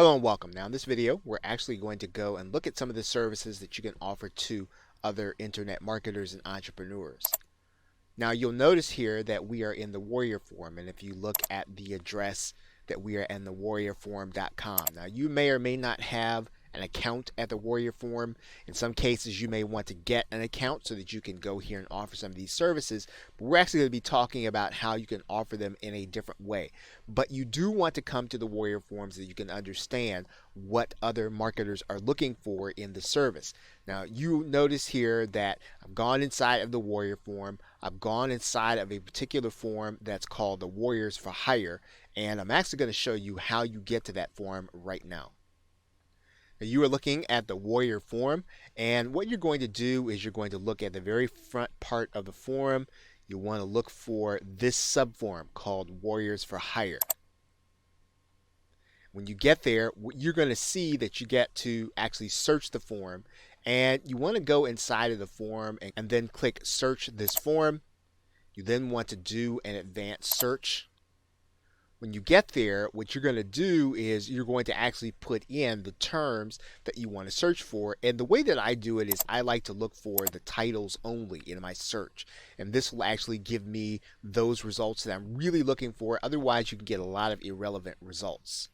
Hello and welcome. Now in this video, we're actually going to go and look at some of the services that you can offer to other internet marketers and entrepreneurs. Now you'll notice here that we are in the Warrior Forum, and if you look at the address that we are in the warriorforum.com. Now you may or may not have an account at the Warrior Forum. In some cases you may want to get an account so that you can go here and offer some of these services, but we're actually going to be talking about how you can offer them in a different way. But you do want to come to the Warrior Forum so that you can understand what other marketers are looking for in the service. Now you notice here that I've gone inside of the Warrior Forum. I've gone inside of a particular forum that's called the Warriors for Hire, and I'm actually going to show you how you get to that forum right now. Now, you are looking at the Warrior Forum, and what you're going to do is you're going to look at the very front part of the forum. You want to look for this subforum called Warriors for Hire. When you get there, you're going to see that you get to actually search the forum, and you want to go inside of the forum and then click search this forum. You then want to do an advanced search. When you get there, what you're going to do is you're going to actually put in the terms that you want to search for. And the way that I do it is I like to look for the titles only in my search. And this will actually give me those results that I'm really looking for. Otherwise, you can get a lot of irrelevant results.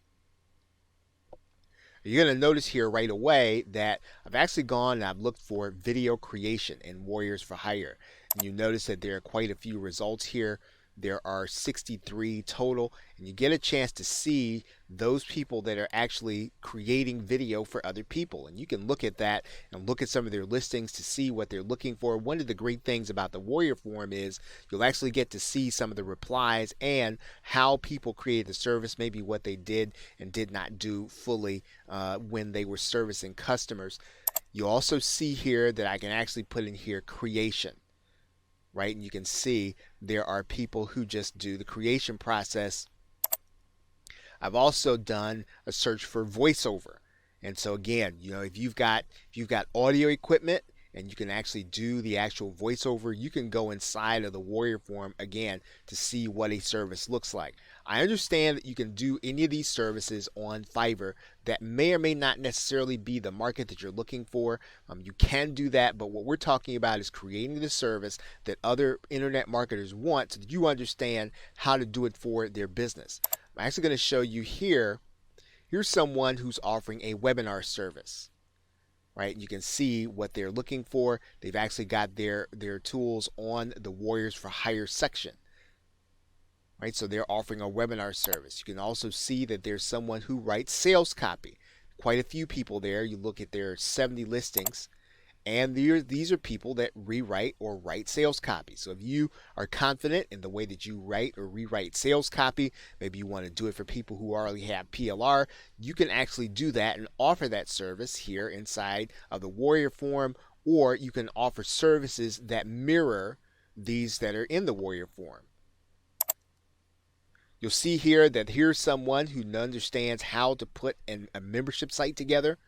You're going to notice here right away that I've actually gone and I've looked for video creation in Warriors for Hire. And you notice that there are quite a few results here. There are 63 total, and you get a chance to see those people that are actually creating video for other people. And you can look at that and look at some of their listings to see what they're looking for. One of the great things about the Warrior Forum is you'll actually get to see some of the replies and how people created the service, maybe what they did and did not do fully when they were servicing customers. You also see here that I can actually put in here creation. Right, and you can see there are people who just do the creation process. I've also done a search for voiceover, and so again, if you've got audio equipment and you can actually do the actual voiceover, you can go inside of the Warrior Forum again to see what a service looks like. I understand that you can do any of these services on Fiverr that may or may not necessarily be the market that you're looking for. You can do that, but what we're talking about is creating the service that other internet marketers want so that you understand how to do it for their business. I'm actually going to show you here. Here's someone who's offering a webinar service. Right, you can see what they're looking for. They've actually got their tools on the Warriors for Hire section. Right, so they're offering a webinar service. You can also see that there's someone who writes sales copy. Quite a few people there. You look at their 70 listings, and these are people that rewrite or write sales copy. So if you are confident in the way that you write or rewrite sales copy, maybe you want to do it for people who already have PLR, you can actually do that and offer that service here inside of the Warrior Forum, or you can offer services that mirror these that are in the Warrior Forum. You'll see here that here's someone who understands how to put a membership site together.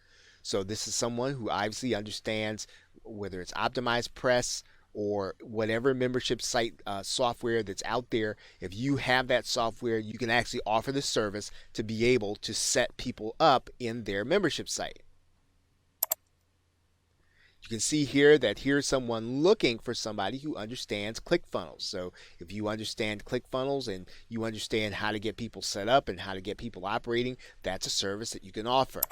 So this is someone who obviously understands whether it's optimized press or whatever membership site software that's out there. If you have that software, you can actually offer the service to be able to set people up in their membership site. You can see here that here's someone looking for somebody who understands ClickFunnels. So if you understand ClickFunnels and you understand how to get people set up and how to get people operating, that's a service that you can offer.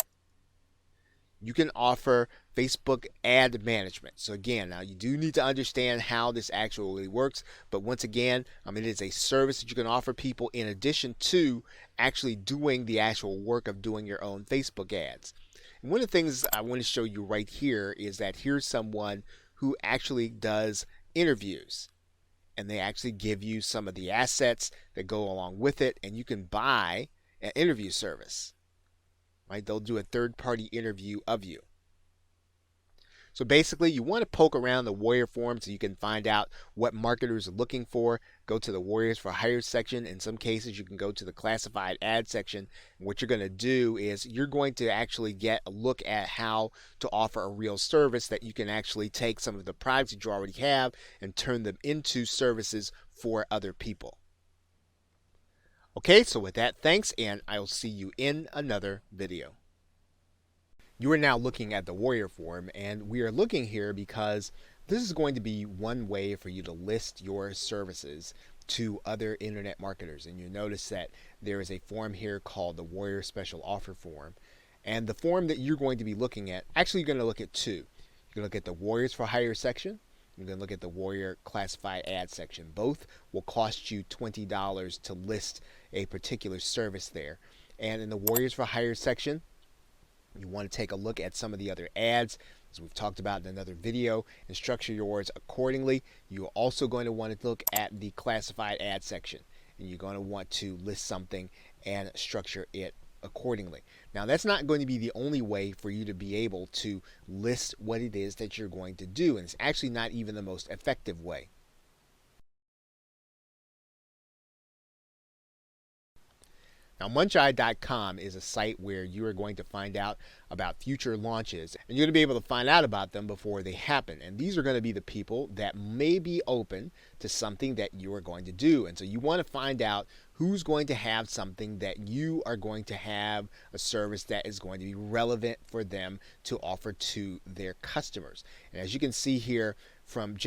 You can offer Facebook ad management. So again, now you do need to understand how this actually works, but once again, it is a service that you can offer people in addition to actually doing the actual work of doing your own Facebook ads. And one of the things I want to show you right here is that here's someone who actually does interviews, and they actually give you some of the assets that go along with it, and you can buy an interview service. Right? They'll do a third-party interview of you. So basically, you want to poke around the Warrior Forum so you can find out what marketers are looking for. Go to the Warriors for Hire section. In some cases, you can go to the classified ad section. And what you're going to do is you're going to actually get a look at how to offer a real service that you can actually take some of the products that you already have and turn them into services for other people. Okay, so with that, thanks, and I'll see you in another video. You are now looking at the Warrior form, and we are looking here because this is going to be one way for you to list your services to other internet marketers. And you notice that there is a form here called the Warrior Special Offer form. And the form that you're going to be looking at, actually you're going to look at two. You're going to look at the Warriors for Hire section. You're going to look at the Warrior Classified Ad section. Both will cost you $20 to list a particular service there. And in the Warriors for Hire section, you want to take a look at some of the other ads, as we've talked about in another video, and structure yours accordingly. You're also going to want to look at the classified ad section, and you're going to want to list something and structure it accordingly. Now, that's not going to be the only way for you to be able to list what it is that you're going to do, and it's actually not even the most effective way. Now, Muncheye.com is a site where you are going to find out about future launches, and you're going to be able to find out about them before they happen. And these are going to be the people that may be open to something that you are going to do. And so you want to find out who's going to have something that you are going to have, a service that is going to be relevant for them to offer to their customers. And as you can see here, from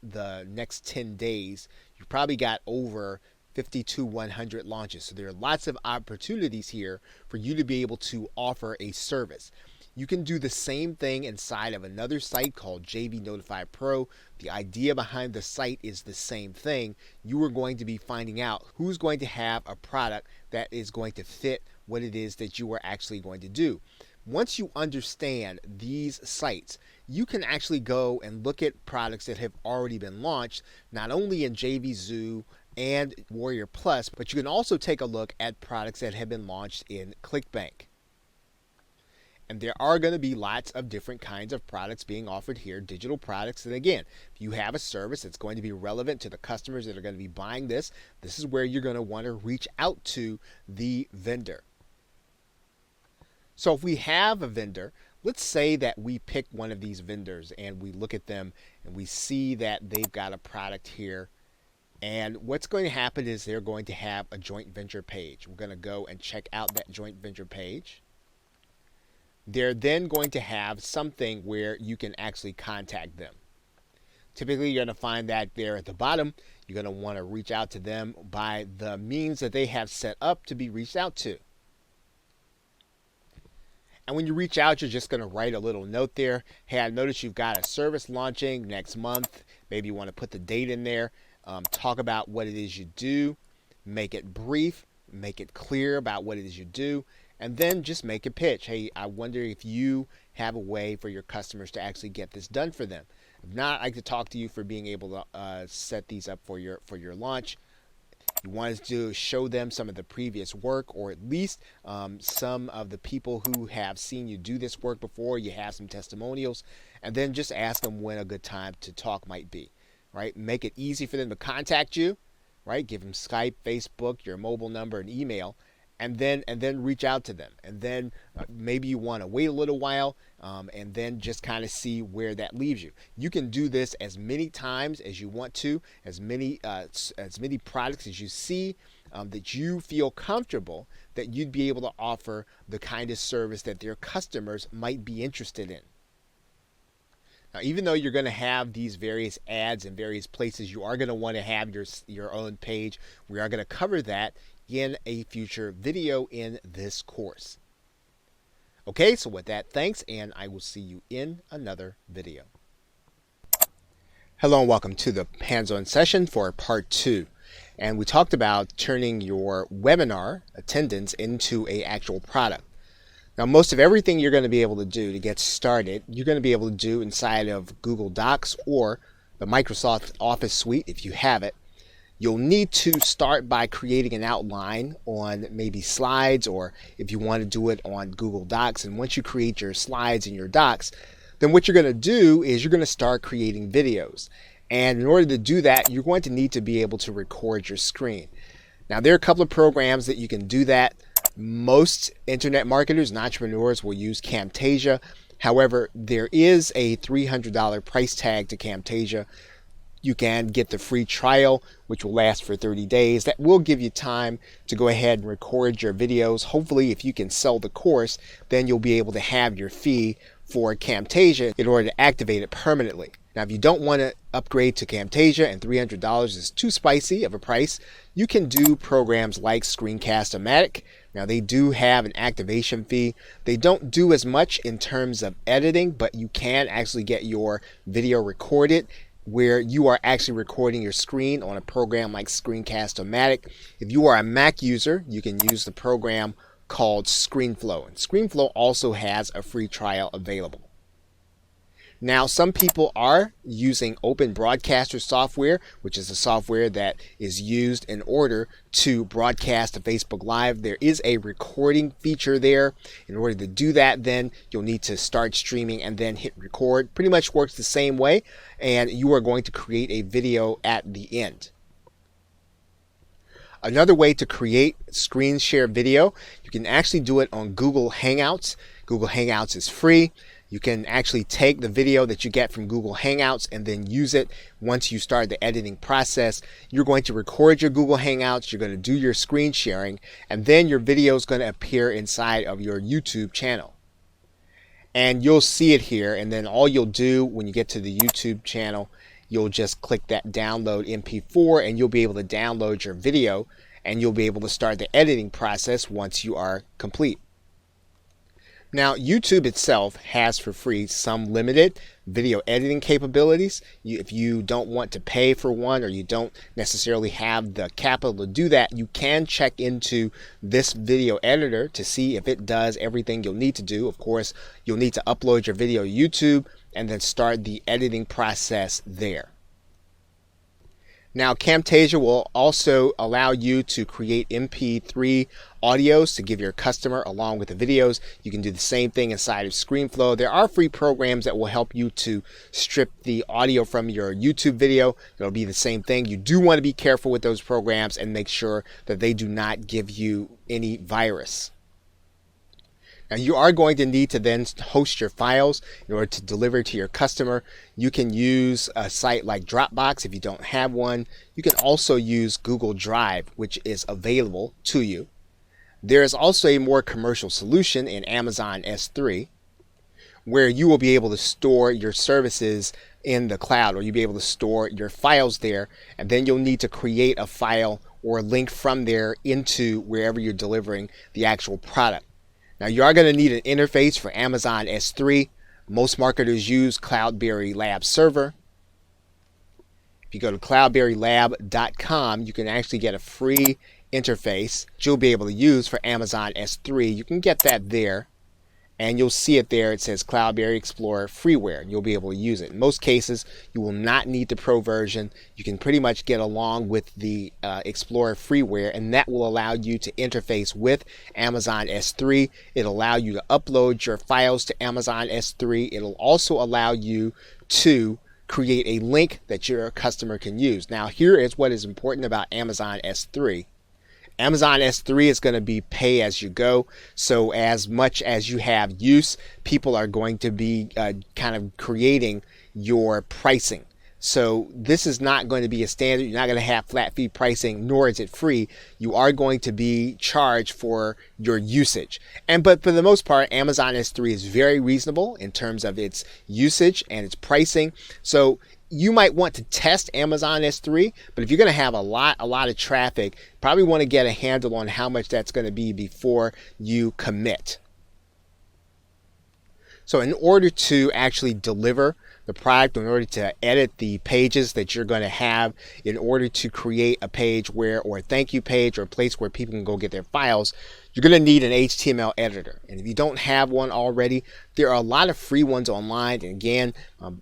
the next 10 days, you've probably got over 5,100 launches. So there are lots of opportunities here for you to be able to offer a service. You can do the same thing inside of another site called JV Notify Pro. The idea behind the site is the same thing. You are going to be finding out who's going to have a product that is going to fit what it is that you are actually going to do. Once you understand these sites, you can actually go and look at products that have already been launched, not only in JV Zoo and Warrior Plus, but you can also take a look at products that have been launched in ClickBank. And there are going to be lots of different kinds of products being offered here, digital products. And again, if you have a service that's going to be relevant to the customers that are going to be buying this, this is where you're going to want to reach out to the vendor. So if we have a vendor, let's say that we pick one of these vendors and we look at them and we see that they've got a product here. And what's going to happen is they're going to have a joint venture page. We're going to go and check out that joint venture page. They're then going to have something where you can actually contact them. Typically, you're going to find that there at the bottom. You're going to want to reach out to them by the means that they have set up to be reached out to. And when you reach out, you're just going to write a little note there. Hey, I noticed you've got a service launching next month. Maybe you want to put the date in there. Talk about what it is you do, make it brief, make it clear about what it is you do, and then just make a pitch. Hey, I wonder if you have a way for your customers to actually get this done for them. If not, I'd like to talk to you for being able to set these up for your launch. You want to show them some of the previous work, or at least some of the people who have seen you do this work before. You have some testimonials, and then just ask them when a good time to talk might be. Right? Make it easy for them to contact you, right? Give them Skype, Facebook, your mobile number, and email, and then reach out to them. And then maybe you want to wait a little while, and then just kind of see where that leaves you. You can do this as many times as you want to, as many products as you see that you feel comfortable that you'd be able to offer the kind of service that their customers might be interested in. Now, even though you're going to have these various ads in various places, you are going to want to have your own page. We are going to cover that in a future video in this course. Okay, so with that, thanks, and I will see you in another video. Hello and welcome to the hands-on session for part 2. And we talked about turning your webinar attendance into an actual product. Now, most of everything you're going to be able to do to get started, you're going to be able to do inside of Google Docs or the Microsoft Office suite if you have it. You'll need to start by creating an outline on maybe slides, or if you want to do it on Google Docs. And once you create your slides and your docs, then what you're going to do is you're going to start creating videos. And in order to do that, you're going to need to be able to record your screen. Now, there are a couple of programs that you can do that. Most internet marketers and entrepreneurs will use Camtasia. However, there is a $300 price tag to Camtasia. You can get the free trial, which will last for 30 days. That will give you time to go ahead and record your videos. Hopefully, if you can sell the course, then you'll be able to have your fee for Camtasia in order to activate it permanently. Now, if you don't want to upgrade to Camtasia and $300 is too spicy of a price, you can do programs like Screencast-O-Matic. Now, they do have an activation fee. They don't do as much in terms of editing, but you can actually get your video recorded where you are actually recording your screen on a program like Screencast-O-Matic. If you are a Mac user, you can use the program called ScreenFlow. And ScreenFlow also has a free trial available. Now, some people are using Open Broadcaster software, which is the software that is used in order to broadcast to Facebook Live. There is a recording feature there. In order to do that, then you'll need to start streaming and then hit record. Pretty much works the same way, and you are going to create a video at the end. Another way to create screen share video, you can actually do it on Google Hangouts. Google Hangouts is free. You can actually take the video that you get from Google Hangouts and then use it once you start the editing process. You're going to record your Google Hangouts, you're going to do your screen sharing, and then your video is going to appear inside of your YouTube channel. And you'll see it here, and then all you'll do when you get to the YouTube channel, you'll just click that download MP4 and you'll be able to download your video, and you'll be able to start the editing process once you are complete. Now, YouTube itself has for free some limited video editing capabilities. If you don't want to pay for one, or you don't necessarily have the capital to do that, you can check into this video editor to see if it does everything you'll need to do. Of course, you'll need to upload your video to YouTube and then start the editing process there. Now, Camtasia will also allow you to create MP3 audios to give your customer along with the videos. You can do the same thing inside of ScreenFlow. There are free programs that will help you to strip the audio from your YouTube video. It'll be the same thing. You do want to be careful with those programs and make sure that they do not give you any virus. Now, you are going to need to then host your files in order to deliver to your customer. You can use a site like Dropbox if you don't have one. You can also use Google Drive, which is available to you. There is also a more commercial solution in Amazon S3, where you will be able to store your services in the cloud, or you'll be able to store your files there, and then you'll need to create a file or a link from there into wherever you're delivering the actual product. Now, you are going to need an interface for Amazon S3. Most marketers use Cloudberry Lab Server. If you go to cloudberrylab.com, you can actually get a free interface that you'll be able to use for Amazon S3. You can get that there, and you'll see it there. It says Cloudberry Explorer freeware, and you'll be able to use it. In most cases, you will not need the Pro version. You can pretty much get along with the Explorer freeware, and that will allow you to interface with Amazon S3. It'll allow you to upload your files to Amazon S3. It'll also allow you to create a link that your customer can use. Now, here is what is important about Amazon S3. Amazon S3 is going to be pay as you go. So as much as you have use, people are going to be kind of creating your pricing. So this is not going to be a standard. You're not going to have flat fee pricing, nor is it free. You are going to be charged for your usage. But for the most part, Amazon S3 is very reasonable in terms of its usage and its pricing. So you might want to test Amazon S3, but if you're going to have a lot of traffic, probably want to get a handle on how much that's going to be before you commit. So in order to actually deliver the product, in order to edit the pages that you're going to have, in order to create a page or a thank you page, or a place where people can go get their files, you're going to need an HTML editor. And if you don't have one already, there are a lot of free ones online. And again,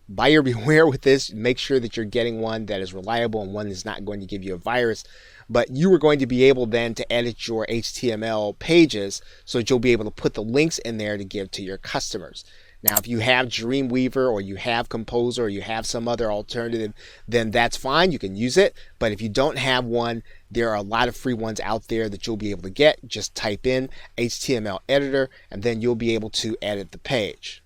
buyer beware with this. Make sure that you're getting one that is reliable and one that's not going to give you a virus. But you are going to be able then to edit your HTML pages so that you'll be able to put the links in there to give to your customers. Now, if you have Dreamweaver, or you have Composer, or you have some other alternative, then that's fine. You can use it. But if you don't have one, there are a lot of free ones out there that you'll be able to get. Just type in HTML editor, and then you'll be able to edit the page.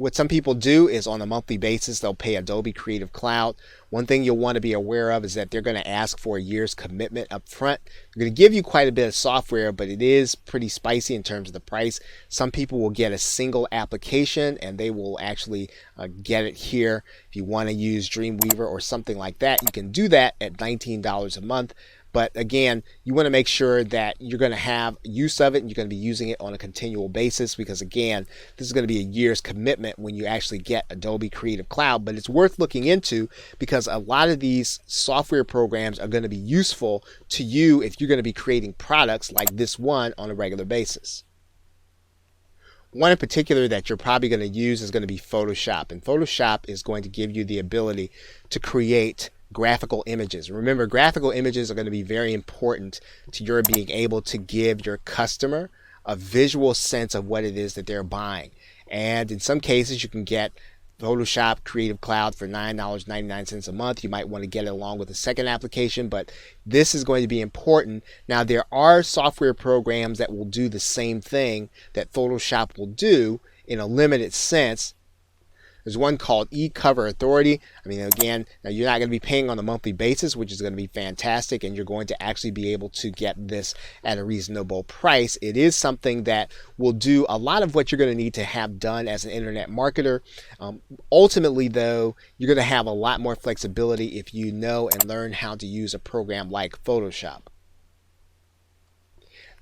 What some people do is on a monthly basis, they'll pay Adobe Creative Cloud. One thing you'll want to be aware of is that they're going to ask for a year's commitment up front. They're going to give you quite a bit of software, but it is pretty spicy in terms of the price. Some people will get a single application and they will actually get it here. If you want to use Dreamweaver or something like that, you can do that at $19 a month. But again, you want to make sure that you're going to have use of it and you're going to be using it on a continual basis, because again, this is going to be a year's commitment when you actually get Adobe Creative Cloud. But it's worth looking into because a lot of these software programs are going to be useful to you if you're going to be creating products like this one on a regular basis. One in particular that you're probably going to use is going to be Photoshop. And Photoshop is going to give you the ability to create graphical images. Remember, graphical images are going to be very important to your being able to give your customer a visual sense of what it is that they're buying. And in some cases, you can get Photoshop Creative Cloud for $9.99 a month. You might want to get it along with a second application, but this is going to be important. Now, there are software programs that will do the same thing that Photoshop will do in a limited sense. There's one called eCover Authority. I mean, again, now you're not going to be paying on a monthly basis, which is going to be fantastic, and you're going to actually be able to get this at a reasonable price. It is something that will do a lot of what you're going to need to have done as an internet marketer. Ultimately, though, you're going to have a lot more flexibility if you know and learn how to use a program like Photoshop.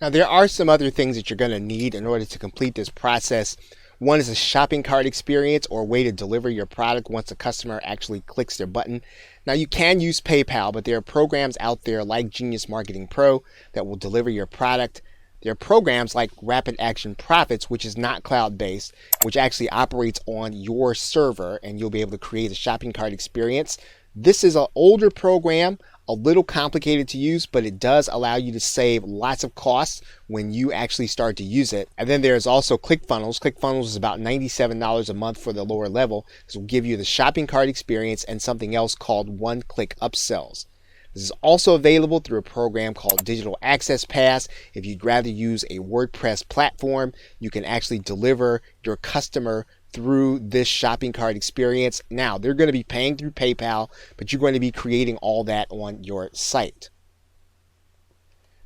Now, there are some other things that you're going to need in order to complete this process. One is a shopping cart experience, or a way to deliver your product once a customer actually clicks their button. Now, you can use PayPal, but there are programs out there like Genius Marketing Pro that will deliver your product. There are programs like Rapid Action Profits, which is not cloud-based, which actually operates on your server, and you'll be able to create a shopping cart experience. This is an older program, a little complicated to use, but it does allow you to save lots of costs when you actually start to use it. And then there's also ClickFunnels. ClickFunnels is about $97 a month for the lower level. This will give you the shopping cart experience and something else called one-click upsells. This is also available through a program called Digital Access Pass. If you'd rather use a WordPress platform, you can actually deliver your customer through this shopping cart experience. Now, they're going to be paying through PayPal, but you're going to be creating all that on your site.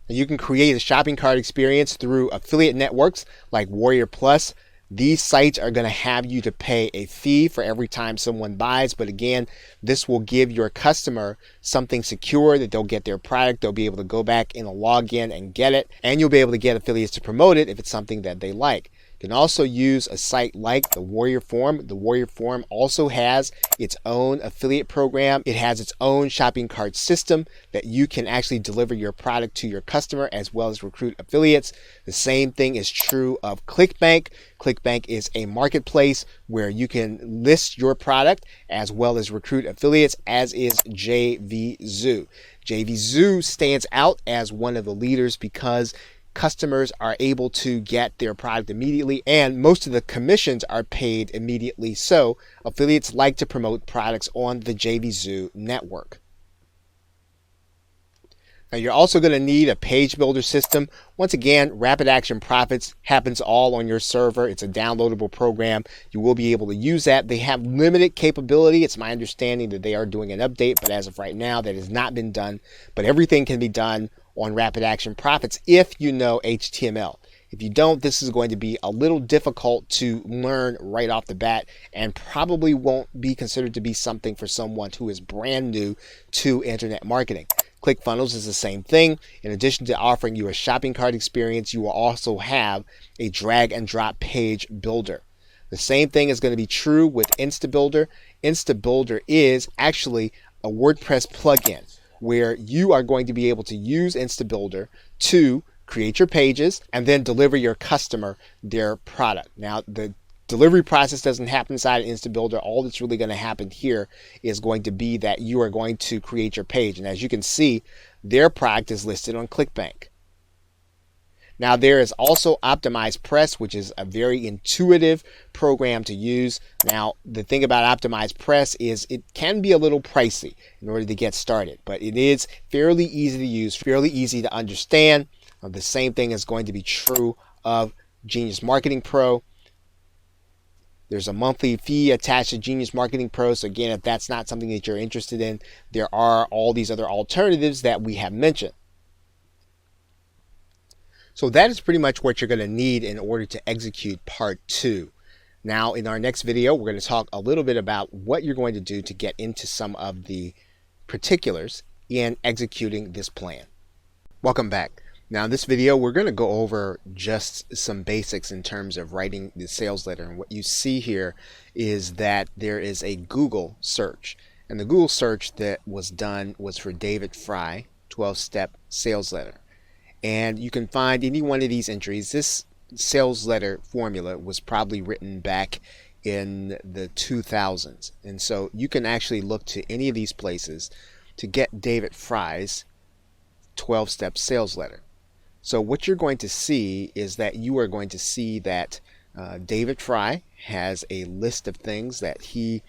Now, you can create a shopping cart experience through affiliate networks like Warrior Plus. These sites are going to have you to pay a fee for every time someone buys, but again, this will give your customer something secure that they'll get their product, they'll be able to go back in a login and get it, and you'll be able to get affiliates to promote it if it's something that they like. You can also use a site like the Warrior Forum. The Warrior Forum also has its own affiliate program. It has its own shopping cart system that you can actually deliver your product to your customer as well as recruit affiliates. The same thing is true of ClickBank. ClickBank is a marketplace where you can list your product as well as recruit affiliates, as is JVZoo. JVZoo stands out as one of the leaders because customers are able to get their product immediately, and most of the commissions are paid immediately. So affiliates like to promote products on the JVZoo network. Now, you're also going to need a page builder system. Once again, Rapid Action Profits happens all on your server. It's a downloadable program. You will be able to use that. They have limited capability. It's my understanding that they are doing an update, but as of right now, that has not been done. But everything can be done on Rapid Action Profits if you know HTML. If you don't, this is going to be a little difficult to learn right off the bat and probably won't be considered to be something for someone who is brand new to internet marketing. ClickFunnels is the same thing. In addition to offering you a shopping cart experience, you will also have a drag and drop page builder. The same thing is going to be true with InstaBuilder. InstaBuilder is actually a WordPress plugin where you are going to be able to use InstaBuilder to create your pages and then deliver your customer their product. Now, the delivery process doesn't happen inside of InstaBuilder. All that's really going to happen here is going to be that you are going to create your page. And as you can see, their product is listed on ClickBank. Now, there is also Optimized Press, which is a very intuitive program to use. Now, the thing about Optimized Press is it can be a little pricey in order to get started, but it is fairly easy to use, fairly easy to understand. The same thing is going to be true of Genius Marketing Pro. There's a monthly fee attached to Genius Marketing Pro. So again, if that's not something that you're interested in, there are all these other alternatives that we have mentioned. So that is pretty much what you're going to need in order to execute part 2. Now, in our next video, we're going to talk a little bit about what you're going to do to get into some of the particulars in executing this plan. Welcome back. Now in this video, we're going to go over just some basics in terms of writing the sales letter. And what you see here is that there is a Google search. And the Google search that was done was for David Fry, 12-step sales letter. And you can find any one of these entries. This sales letter formula was probably written back in the 2000s. And so you can actually look to any of these places to get David Fry's 12-step sales letter. So what you're going to see is that you are going to see that David Fry has a list of things that he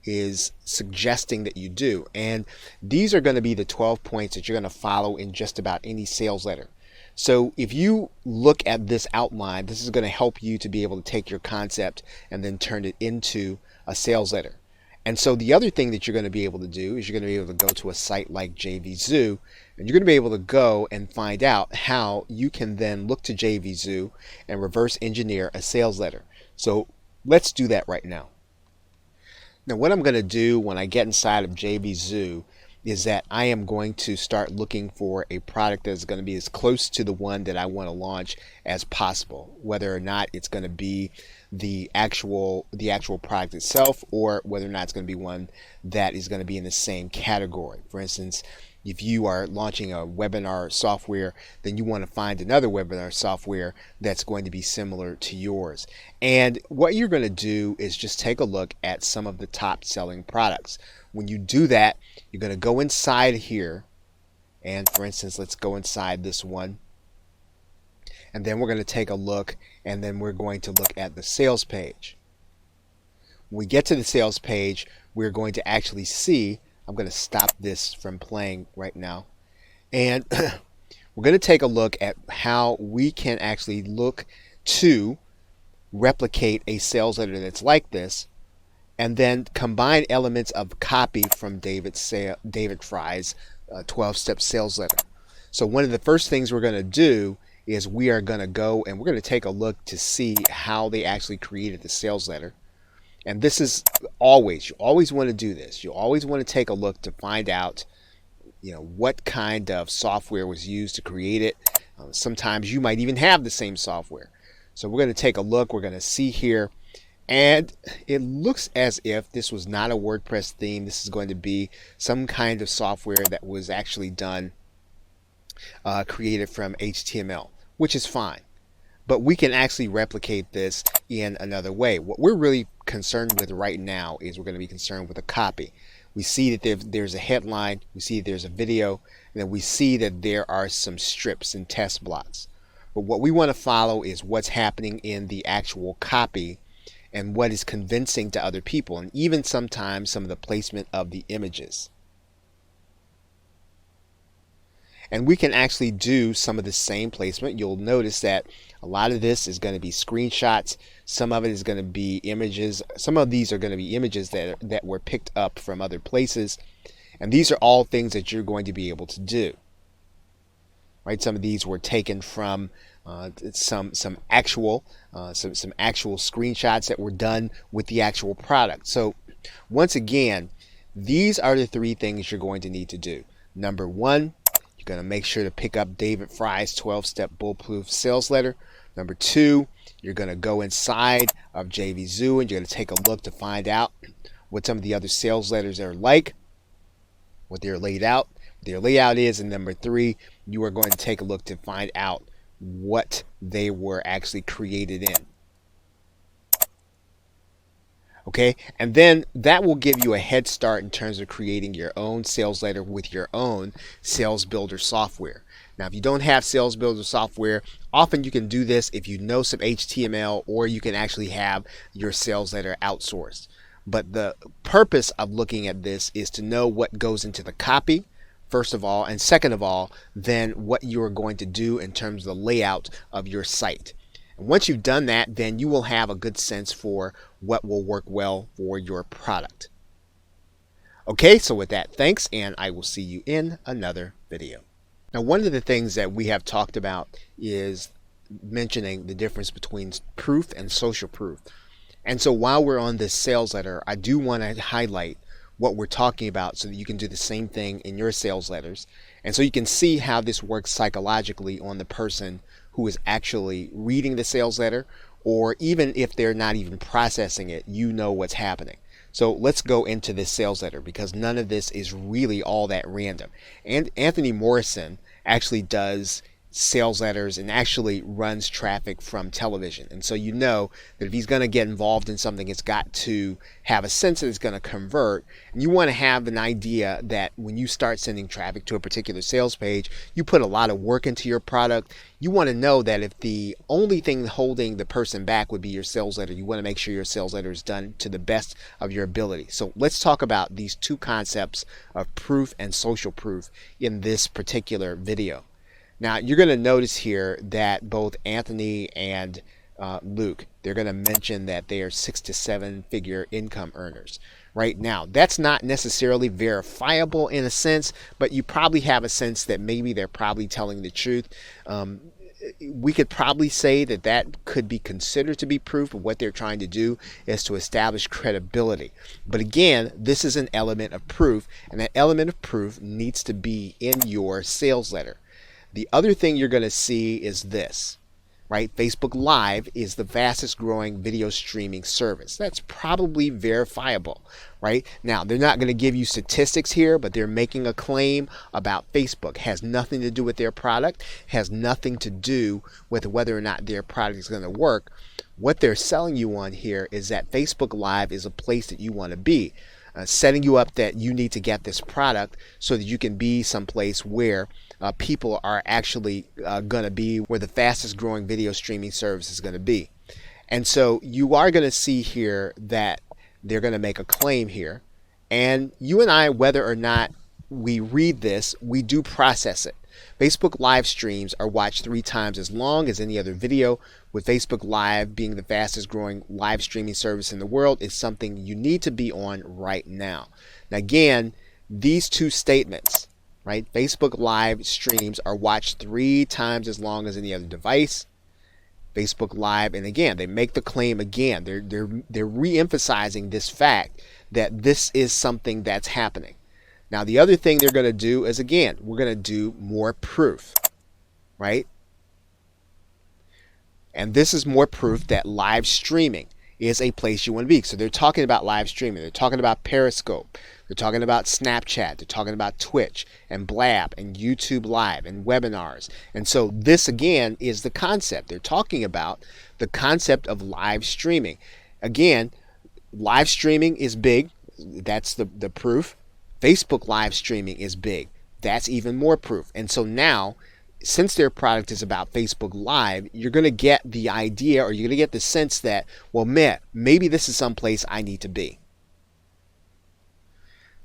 is suggesting that you do. And these are going to be the 12 points that you're going to follow in just about any sales letter. So if you look at this outline, this is going to help you to be able to take your concept and then turn it into a sales letter. And so the other thing that you're going to be able to do is you're going to be able to go to a site like JVZoo, and you're going to be able to go and find out how you can then look to JVZoo and reverse engineer a sales letter. So let's do that right now. Now what I'm going to do when I get inside of JVZoo is that I am going to start looking for a product that is going to be as close to the one that I want to launch as possible, whether or not it's going to be the actual product itself, or whether or not it's going to be one that is going to be in the same category. For instance, if you are launching a webinar software, then you want to find another webinar software that's going to be similar to yours. And what you're going to do is just take a look at some of the top selling products. When you do that, you're going to go inside here, and for instance, let's go inside this one. And then we're going to take a look, and then we're going to look at the sales page. When we get to the sales page, we're going to actually see, I'm going to stop this from playing right now, and we're going to take a look at how we can actually look to replicate a sales letter that's like this, and then combine elements of copy from David Fry's 12-step sales letter. So one of the first things we're going to do is we are going to go and we're going to take a look to see how they actually created the sales letter. And this is always, you always want to do this. You always want to take a look to find out, what kind of software was used to create it. Sometimes you might even have the same software. So we're going to take a look. We're going to see here. And it looks as if this was not a WordPress theme. This is going to be some kind of software that was actually done, created from HTML, which is fine. But we can actually replicate this in another way. What we're really concerned with right now is we're going to be concerned with a copy. We see that there's a headline, we see that there's a video, and then we see that there are some strips and test blocks. But what we want to follow is what's happening in the actual copy and what is convincing to other people, and even sometimes some of the placement of the images. And we can actually do some of the same placement. You'll notice that a lot of this is going to be screenshots. Some of it is going to be images. Some of these are going to be images that were picked up from other places. And these are all things that you're going to be able to do. Right? Some of these were taken from some actual screenshots that were done with the actual product. So once again, these are the 3 things you're going to need to do. Number 1, you're going to make sure to pick up David Fry's 12-step bulletproof sales letter. Number 2, you're going to go inside of JVZoo and you're going to take a look to find out what some of the other sales letters are like, what their layout is. And number 3, you are going to take a look to find out what they were actually created in. Okay, and then that will give you a head start in terms of creating your own sales letter with your own sales builder software. Now, if you don't have sales builder software, often you can do this if you know some HTML, or you can actually have your sales letter outsourced. But the purpose of looking at this is to know what goes into the copy, first of all, and second of all, then what you are going to do in terms of the layout of your site. And once you've done that, then you will have a good sense for what will work well for your product. Okay, so with that, thanks, and I will see you in another video. Now, one of the things that we have talked about is mentioning the difference between proof and social proof. And so while we're on this sales letter, I do want to highlight what we're talking about so that you can do the same thing in your sales letters. And so you can see how this works psychologically on the person who is actually reading the sales letter, or even if they're not even processing it, you know what's happening. So let's go into this sales letter, because none of this is really all that random. And Anthony Morrison actually does sales letters and actually runs traffic from television. And so you know that if he's going to get involved in something, it's got to have a sense that it's going to convert. And you want to have an idea that when you start sending traffic to a particular sales page, you put a lot of work into your product. You want to know that if the only thing holding the person back would be your sales letter, you want to make sure your sales letter is done to the best of your ability. So let's talk about these two concepts of proof and social proof in this particular video. Now, you're going to notice here that both Anthony and Luke, they're going to mention that they are 6 to 7 figure income earners. Right now, that's not necessarily verifiable in a sense, but you probably have a sense that maybe they're probably telling the truth. We could probably say that that could be considered to be proof, but what they're trying to do is to establish credibility. But again, this is an element of proof, and that element of proof needs to be in your sales letter. The other thing you're going to see is this, right? Facebook Live is the fastest growing video streaming service. That's probably verifiable, right? Now, they're not going to give you statistics here, but they're making a claim about Facebook. It has nothing to do with their product, has nothing to do with whether or not their product is going to work. What they're selling you on here is that Facebook Live is a place that you want to be. Setting you up that you need to get this product so that you can be someplace where people are actually going to be, where the fastest growing video streaming service is going to be. And so you are going to see here that they're going to make a claim here. And you and I, whether or not we read this, we do process it. Facebook live streams are watched 3 times as long as any other video. With Facebook Live being the fastest growing live streaming service in the world, it's something you need to be on right now. Now again, these two statements, right? Facebook Live streams are watched 3 times as long as any other device. Facebook Live, and again, they make the claim again. They're re-emphasizing this fact that this is something that's happening. Now, the other thing they're going to do is, again, we're going to do more proof, right? And this is more proof that live streaming is a place you want to be. So they're talking about live streaming. They're talking about Periscope. They're talking about Snapchat. They're talking about Twitch and Blab and YouTube Live and webinars. And so this, again, is the concept. They're talking about the concept of live streaming. Again, live streaming is big. That's the proof. Facebook live streaming is big. That's even more proof. And so now, since their product is about Facebook Live, you're going to get the idea, or you're going to get the sense that, well, man, maybe this is someplace I need to be.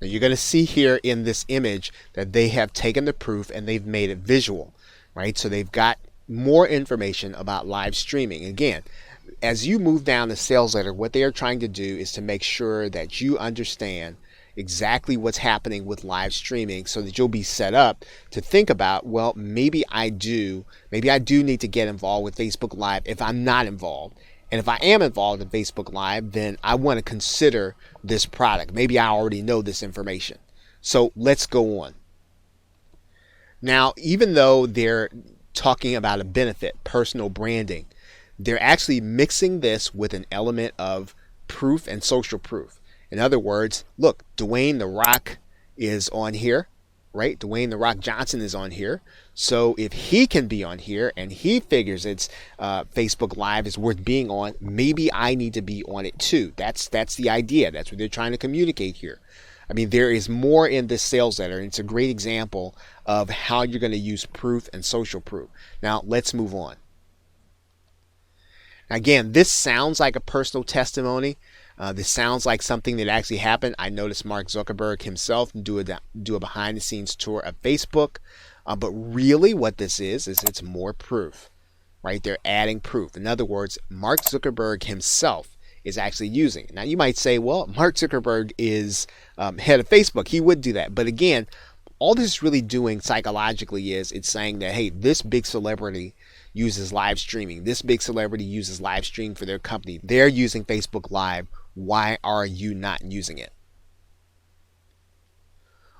Now, you're going to see here in this image that they have taken the proof and they've made it visual, right? So they've got more information about live streaming. Again, as you move down the sales letter, what they are trying to do is to make sure that you understand exactly what's happening with live streaming, so that you'll be set up to think about, well, maybe I do need to get involved with Facebook Live if I'm not involved. And if I am involved in Facebook Live, then I want to consider this product. Maybe I already know this information. So let's go on. Now, even though they're talking about a benefit, personal branding, they're actually mixing this with an element of proof and social proof. In other words, look, Dwayne The Rock is on here, right? Dwayne The Rock Johnson is on here. So if he can be on here and he figures it's Facebook Live is worth being on, maybe I need to be on it too. That's the idea. That's what they're trying to communicate here. I mean, there is more in this sales letter, and it's a great example of how you're going to use proof and social proof. Now, let's move on. Again, this sounds like a personal testimony. This sounds like something that actually happened. I noticed Mark Zuckerberg himself do a behind-the-scenes tour of Facebook. But really what this is it's more proof. right? They're adding proof. In other words, Mark Zuckerberg himself is actually using it. Now you might say, well, Mark Zuckerberg is head of Facebook. He would do that. But again, all this is really doing psychologically is it's saying that, hey, this big celebrity uses live streaming. This big celebrity uses live streaming for their company. They're using Facebook Live. Why are you not using it?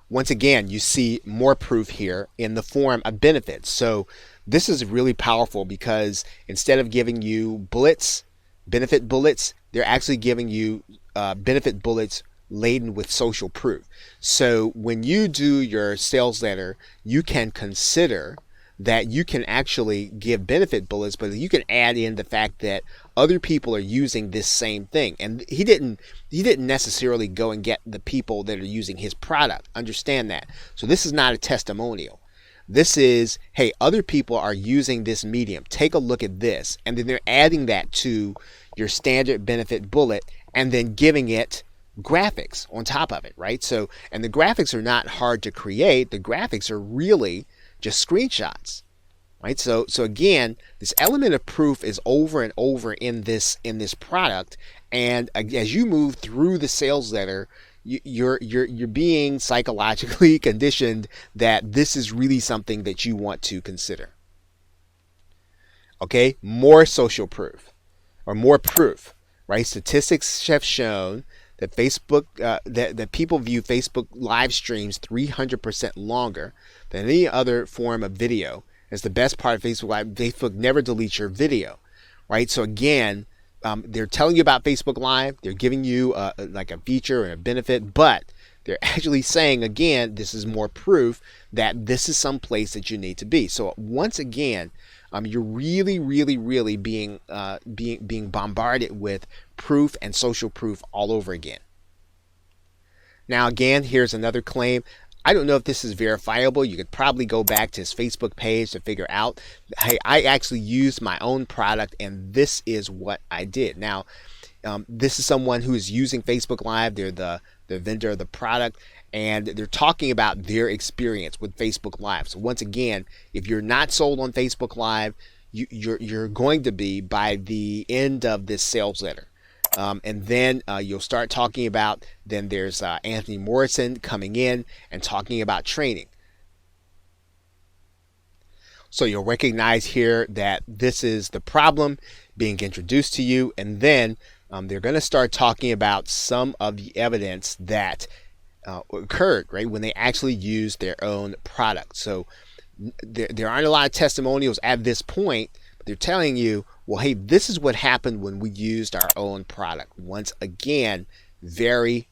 Once again, you see more proof here in the form of benefits. So this is really powerful because instead of giving you bullets, benefit bullets, they're actually giving you benefit bullets laden with social proof. So when you do your sales letter, you can consider that you can actually give benefit bullets, but you can add in the fact that other people are using this same thing. And he didn't necessarily go and get the people that are using his product. Understand that. So this is not a testimonial. This is, hey, other people are using this medium. Take a look at this. And then they're adding that to your standard benefit bullet and then giving it graphics on top of it, right? So, and the graphics are not hard to create. The graphics are really just screenshots, right? So again, this element of proof is over and over in this product. And as you move through the sales letter, you're being psychologically conditioned that this is really something that you want to consider. Okay, more social proof or more proof, right? Statistics have shown that Facebook that people view Facebook live streams 300% longer than any other form of video. It's the best part of Facebook Live. Facebook never deletes your video, right? So again, they're telling you about Facebook Live. They're giving you like a feature and a benefit, but they're actually saying, again, this is more proof that this is some place that you need to be. So once again, you're really being bombarded with proof and social proof all over again. Now again, here's another claim. I don't know if this is verifiable. You could probably go back to his Facebook page to figure out, hey, I actually used my own product and this is what I did. Now, this is someone who is using Facebook Live. They're the vendor of the product, and they're talking about their experience with Facebook Live. So once again, if you're not sold on Facebook Live, you're going to be by the end of this sales letter. And then you'll start talking about, then there's Anthony Morrison coming in and talking about training. So you'll recognize here that this is the problem being introduced to you, and then they're going to start talking about some of the evidence that occurred, right, when they actually used their own product. So there aren't a lot of testimonials at this point, but they're telling you, well, hey, this is what happened when we used our own product. Once again, very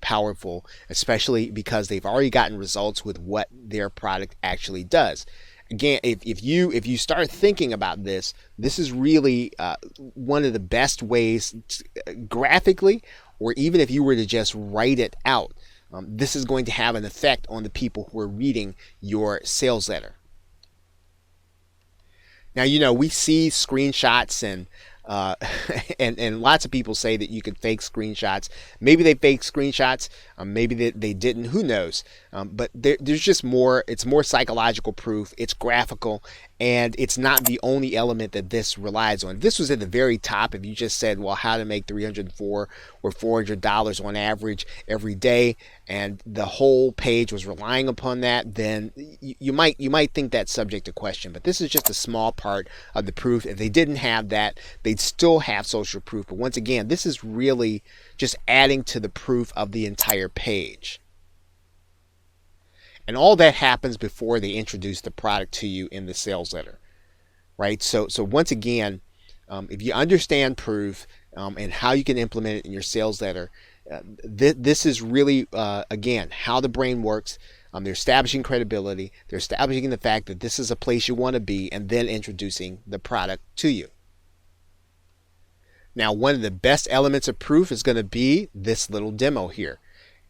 powerful, especially because they've already gotten results with what their product actually does. Again, if you start thinking about this, this is really one of the best ways graphically, or even if you were to just write it out, this is going to have an effect on the people who are reading your sales letter. Now, we see screenshots and and lots of people say that you can fake screenshots. Maybe they fake screenshots, maybe they didn't, who knows? But there's just more, it's more psychological proof, it's graphical, and it's not the only element that this relies on. If this was at the very top, if you just said, well, how to make $304 or $400 on average every day, and the whole page was relying upon that, then you might think that's subject to question. But this is just a small part of the proof. If they didn't have that, they'd still have social proof. But once again, this is really just adding to the proof of the entire page. And all that happens before they introduce the product to you in the sales letter, right? So once again, if you understand proof and how you can implement it in your sales letter, this is really, again, how the brain works. They're establishing credibility. They're establishing the fact that this is a place you want to be, and then introducing the product to you. Now, one of the best elements of proof is going to be this little demo here.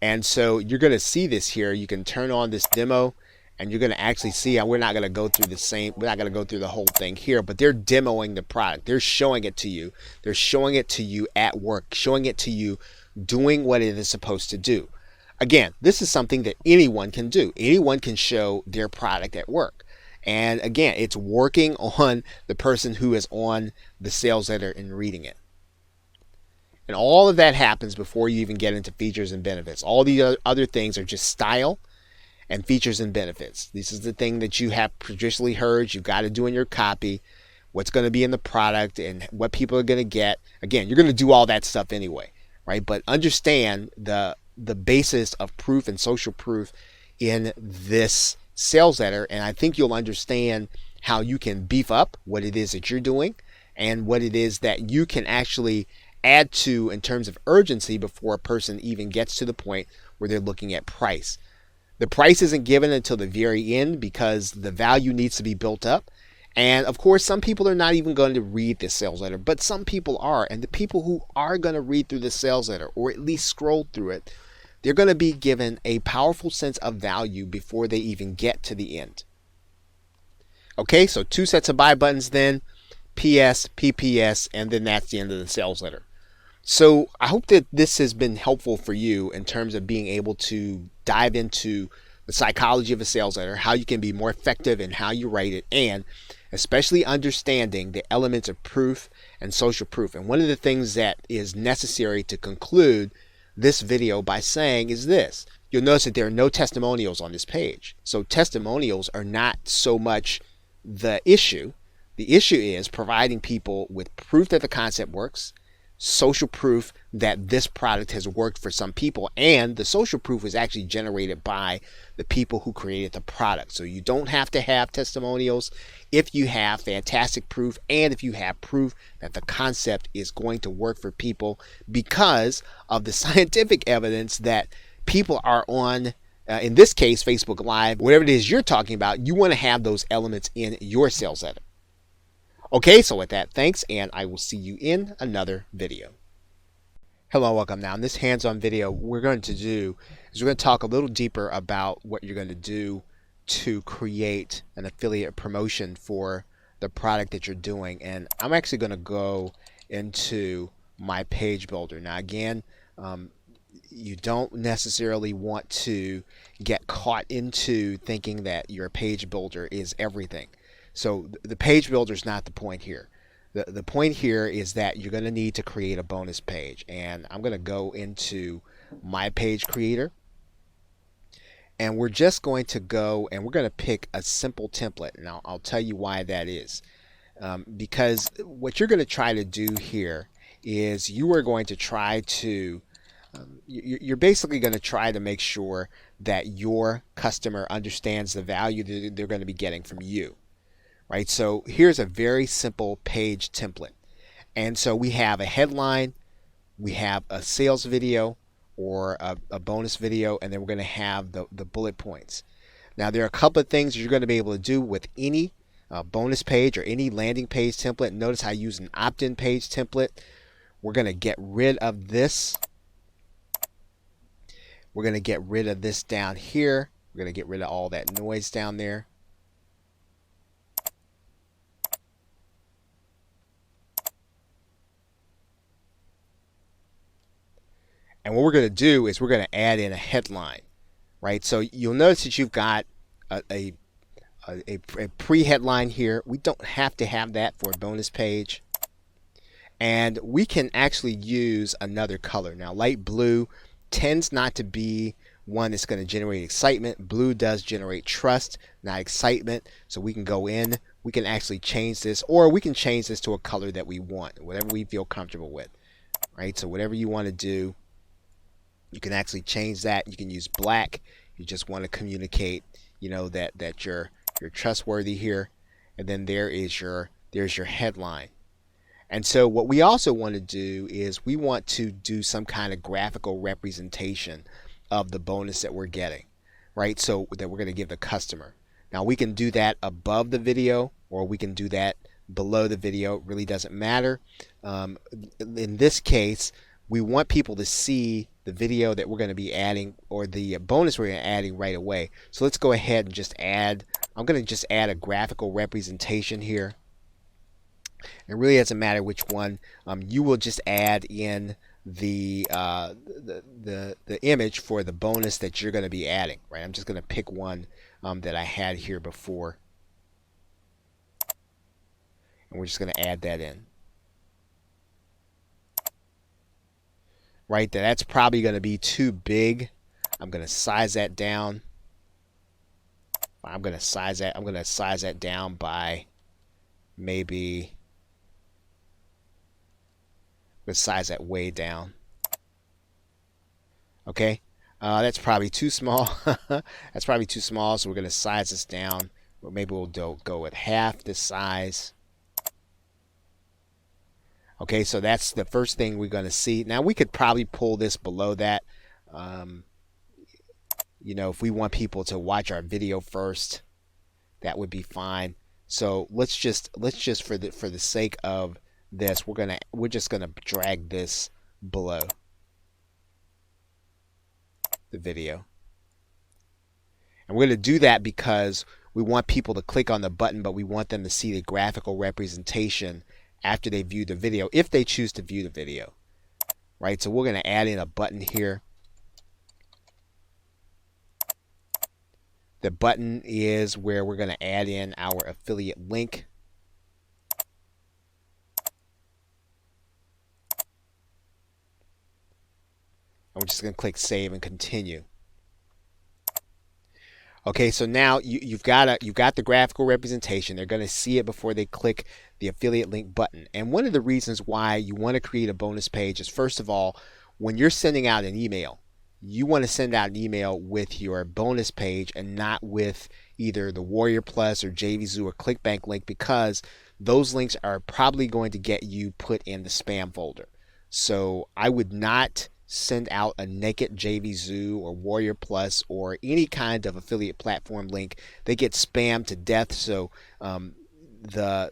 And so you're going to see this here. You can turn on this demo and you're going to actually see, we're not going to go through the whole thing here, but they're demoing the product. They're showing it to you. They're showing it to you at work, showing it to you doing what it is supposed to do. Again, this is something that anyone can do. Anyone can show their product at work. And again, it's working on the person who is on the sales letter and reading it. And all of that happens before you even get into features and benefits. All the other things are just style and features and benefits. This is the thing that you have traditionally heard you've got to do in your copy, what's going to be in the product and what people are going to get. Again, you're going to do all that stuff anyway, right? But understand the basis of proof and social proof in this sales letter, and I think you'll understand how you can beef up what it is that you're doing and what it is that you can actually add to in terms of urgency before a person even gets to the point where they're looking at price. The price isn't given until the very end because the value needs to be built up. And of course, some people are not even going to read this sales letter, but some people are. And the people who are going to read through the sales letter, or at least scroll through it, they're going to be given a powerful sense of value before they even get to the end. Okay, so 2 sets of buy buttons then, PS, PPS, and then that's the end of the sales letter. So I hope that this has been helpful for you in terms of being able to dive into the psychology of a sales letter, how you can be more effective in how you write it, and especially understanding the elements of proof and social proof. And one of the things that is necessary to conclude this video by saying is this. You'll notice that there are no testimonials on this page. So testimonials are not so much the issue. The issue is providing people with proof that the concept works, social proof that this product has worked for some people, and the social proof is actually generated by the people who created the product. So you don't have to have testimonials if you have fantastic proof and if you have proof that the concept is going to work for people because of the scientific evidence that people are on, in this case, Facebook Live, whatever it is you're talking about. You want to have those elements in your sales letter. Okay, so with that, thanks, and I will see you in another video. Hello, welcome. Now, in this hands-on video, we're going to talk a little deeper about what you're going to do to create an affiliate promotion for the product that you're doing. And I'm actually going to go into my page builder. Now, again, you don't necessarily want to get caught into thinking that your page builder is everything. So the page builder is not the point here. The point here is that you're going to need to create a bonus page. And I'm going to go into my page creator. And we're just going to go and we're going to pick a simple template. And I'll tell you why that is. Because what you're going to try to do here is you are going to try to, you're basically going to try to make sure that your customer understands the value that they're going to be getting from you. Right, so here's a very simple page template. And so we have a headline, we have a sales video or a bonus video, and then we're going to have the bullet points. Now, there are a couple of things you're going to be able to do with any bonus page or any landing page template. Notice I use an opt-in page template. We're going to get rid of this. We're going to get rid of this down here. We're going to get rid of all that noise down there. And what we're going to do is we're going to add in a headline, right? So you'll notice that you've got a pre-headline here. We don't have to have that for a bonus page. And we can actually use another color. Now, light blue tends not to be one that's going to generate excitement. Blue does generate trust, not excitement. So we can go in, we can actually change this, or we can change this to a color that we want, whatever we feel comfortable with, right? So whatever you want to do, you can actually change that. You can use black. You just want to communicate, that you're trustworthy here. And then there's your headline. And so what we also want to do is we want to do some kind of graphical representation of the bonus that we're getting, right? So that we're going to give the customer. Now we can do that above the video or we can do that below the video. It really doesn't matter. In this case, we want people to see the video that we're going to be adding or the bonus we're adding right away. So let's go ahead and just add, I'm going to just add a graphical representation here. It really doesn't matter which one. You will just add in the image for the bonus that you're going to be adding, right? I'm just going to pick one that I had here before. And we're just going to add that in. Right there, that's probably going to be too big. I'm going to size that down. I'm going to size that down by maybe, let's size that way down. Okay, that's probably too small. That's probably too small, so we're going to size this down. Maybe we'll go with half the size. Okay, so that's the first thing we're going to see. Now we could probably pull this below that. You know, if we want people to watch our video first, that would be fine. So let's just for the sake of this, we're just gonna drag this below the video. And we're going to do that because we want people to click on the button, but we want them to see the graphical representation after they view the video, if they choose to view the video. Right? So we're going to add in a button here. The button is where we're going to add in our affiliate link. And we're just going to click save and continue. Okay, so now you've got the graphical representation. They're going to see it before they click the affiliate link button. And one of the reasons why you want to create a bonus page is, first of all, when you're sending out an email, you want to send out an email with your bonus page and not with either the Warrior Plus or JVZoo or ClickBank link, because those links are probably going to get you put in the spam folder. So I would not send out a naked JVZoo or Warrior Plus or any kind of affiliate platform link. They get spammed to death. So the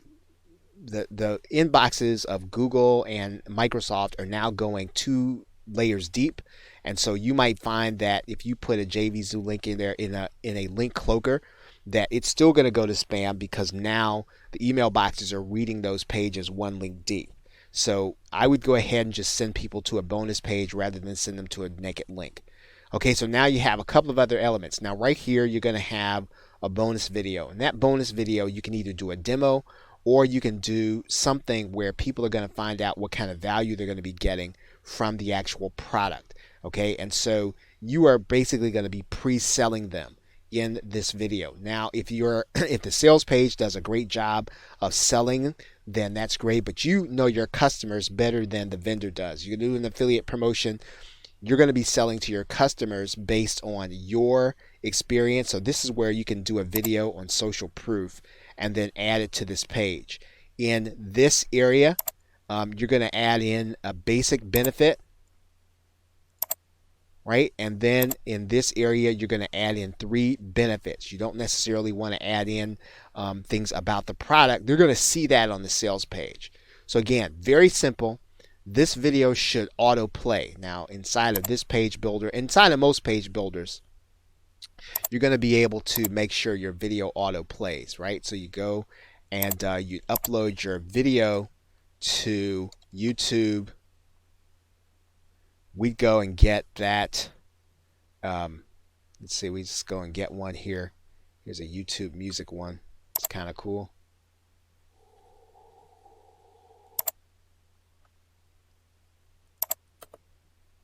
inboxes of Google and Microsoft are now going 2 layers deep, and so you might find that if you put a JVZoo link in there in a link cloaker, that it's still going to go to spam, because now the email boxes are reading those pages 1 link deep. So I would go ahead and just send people to a bonus page rather than send them to a naked link. Okay, so now you have a couple of other elements. Now right here you're going to have a bonus video, and that bonus video you can either do a demo, or you can do something where people are going to find out what kind of value they're going to be getting from the actual product. Okay, and so you are basically going to be pre-selling them in this video. Now if the sales page does a great job of selling, then that's great, but you know your customers better than the vendor does. You're doing an affiliate promotion, you're going to be selling to your customers based on your experience. So this is where you can do a video on social proof and then add it to this page. In this area, you're going to add in a basic benefit, right? And then in this area, you're going to add in 3 benefits. You don't necessarily want to add in things about the product. They're going to see that on the sales page. So again, very simple. This video should autoplay. Now inside of this page builder, inside of most page builders, you're going to be able to make sure your video auto plays, right? So you go and you upload your video to YouTube. We go and get that. Let's see, we just go and get one here. Here's a YouTube music one. It's kind of cool.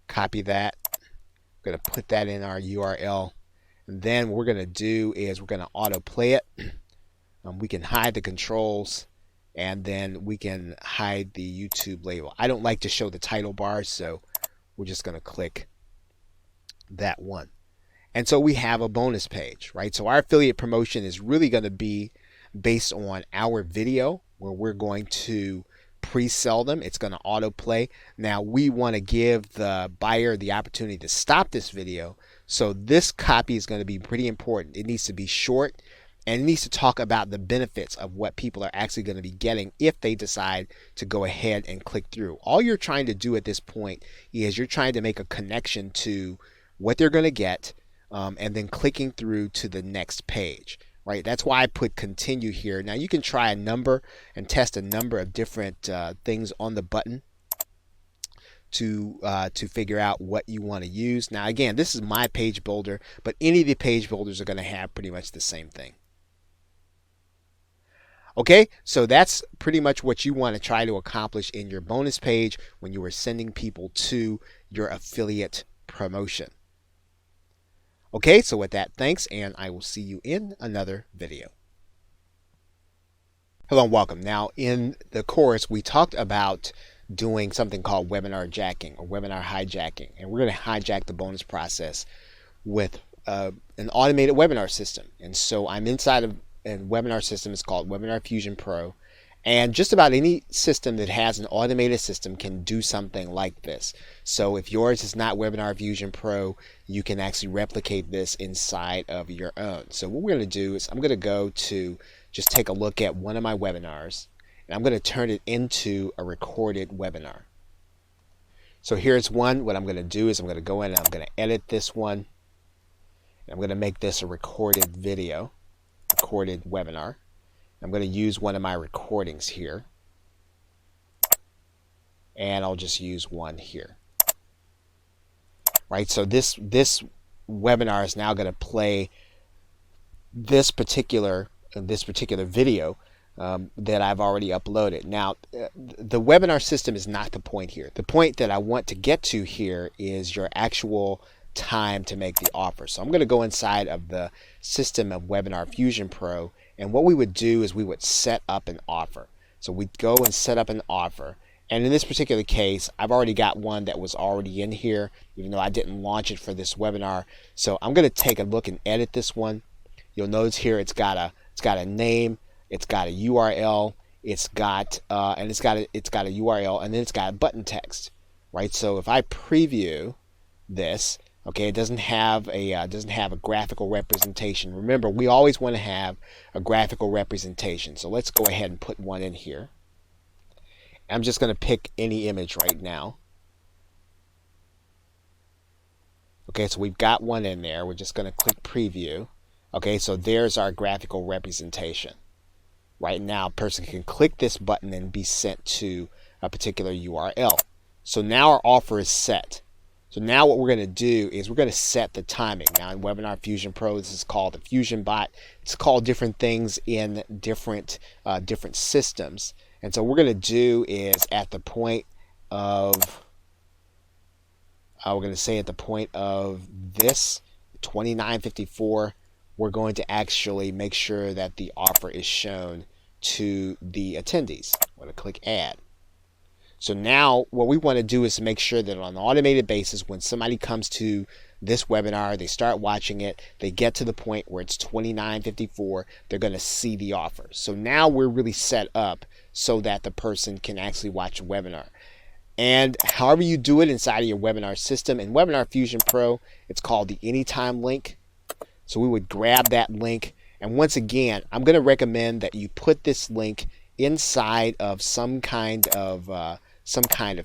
Copy that. We're going to put that in our URL. And then what we're going to do is we're going to autoplay it. We can hide the controls, and then we can hide the YouTube label. I don't like to show the title bar, so we're just going to click that one. And so we have a bonus page, right? So our affiliate promotion is really going to be based on our video, where we're going to pre-sell them. It's going to autoplay. Now we want to give the buyer the opportunity to stop this video. So this copy is going to be pretty important. It needs to be short, and it needs to talk about the benefits of what people are actually going to be getting if they decide to go ahead and click through. All you're trying to do at this point is you're trying to make a connection to what they're going to get, and then clicking through to the next page. Right? That's why I put continue here. Now you can try a number and test a number of different things on the button to figure out what you want to use. Now again, this is my page builder, but any of the page builders are going to have pretty much the same thing. Okay, so that's pretty much what you want to try to accomplish in your bonus page when you are sending people to your affiliate promotion. Okay, so with that, thanks, and I will see you in another video. Hello and welcome. Now, in the course, we talked about doing something called webinar jacking or webinar hijacking, and we're going to hijack the bonus process with an automated webinar system. And so I'm inside of a webinar system. It's called Webinar Fusion Pro. And just about any system that has an automated system can do something like this. So if yours is not Webinar Fusion Pro, you can actually replicate this inside of your own. So what we're going to do is I'm going to go to just take a look at one of my webinars, and I'm going to turn it into a recorded webinar. So here's one. What I'm going to do is I'm going to go in and I'm going to edit this one. I'm going to make this a recorded video, recorded webinar. I'm going to use one of my recordings here, and I'll just use one here. Right, so this webinar is now going to play this particular video that I've already uploaded. Now, the webinar system is not the point here. The point that I want to get to here is your actual time to make the offer. So I'm going to go inside of the system of Webinar Fusion Pro, and what we would do is we would set up an offer. So we'd go and set up an offer, and in this particular case I've already got one that was already in here, even though I didn't launch it for this webinar. So I'm going to take a look and edit this one. You'll notice here it's got a name, it's got a URL, it's got a URL, and then it's got a button text, right? So if I preview this, okay, it doesn't have a graphical representation. Remember, we always want to have a graphical representation. So let's go ahead and put one in here. I'm just going to pick any image right now. Okay, so we've got one in there. We're just going to click preview. Okay, so there's our graphical representation. Right now, a person can click this button and be sent to a particular URL. So now our offer is set. So now what we're going to do is we're going to set the timing. Now in Webinar Fusion Pro, this is called the Fusion Bot. It's called different things in different systems. And so what we're going to do is at the point of, we're going to say at the point of this 2954, we're going to actually make sure that the offer is shown to the attendees. I'm going to click add. So now what we want to do is to make sure that on an automated basis, when somebody comes to this webinar, they start watching it, they get to the point where it's 2954, they're going to see the offer. So now we're really set up so that the person can actually watch a webinar. And however you do it inside of your webinar system, in Webinar Fusion Pro, it's called the Anytime link. So we would grab that link, and once again, I'm going to recommend that you put this link inside of some kind of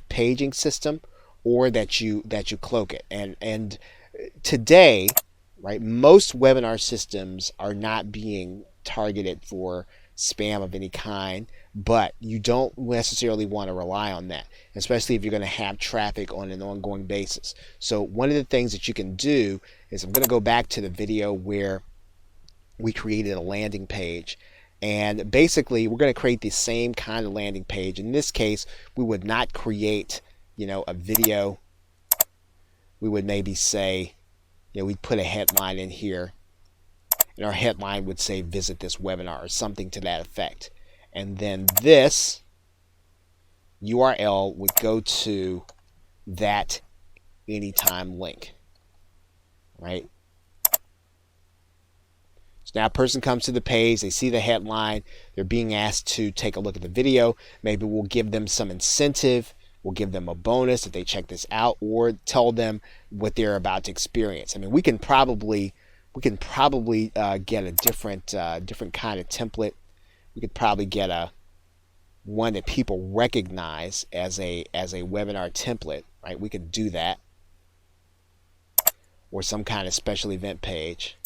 paging system, or that you cloak it. And today, right, most webinar systems are not being targeted for spam of any kind, but you don't necessarily want to rely on that, especially if you're going to have traffic on an ongoing basis. So one of the things that you can do is, I'm going to go back to the video where we created a landing page. And basically, we're going to create the same kind of landing page. In this case, we would not create, a video. We would maybe say, we'd put a headline in here, and our headline would say, visit this webinar, or something to that effect. And then this URL would go to that Anytime link, right? Now a person comes to the page, they see the headline, they're being asked to take a look at the video. Maybe we'll give them some incentive, we'll give them a bonus if they check this out, or tell them what they're about to experience. I mean, we can probably get a different kind of template. We could probably get one that people recognize as a webinar template, right? We could do that, or some kind of special event page.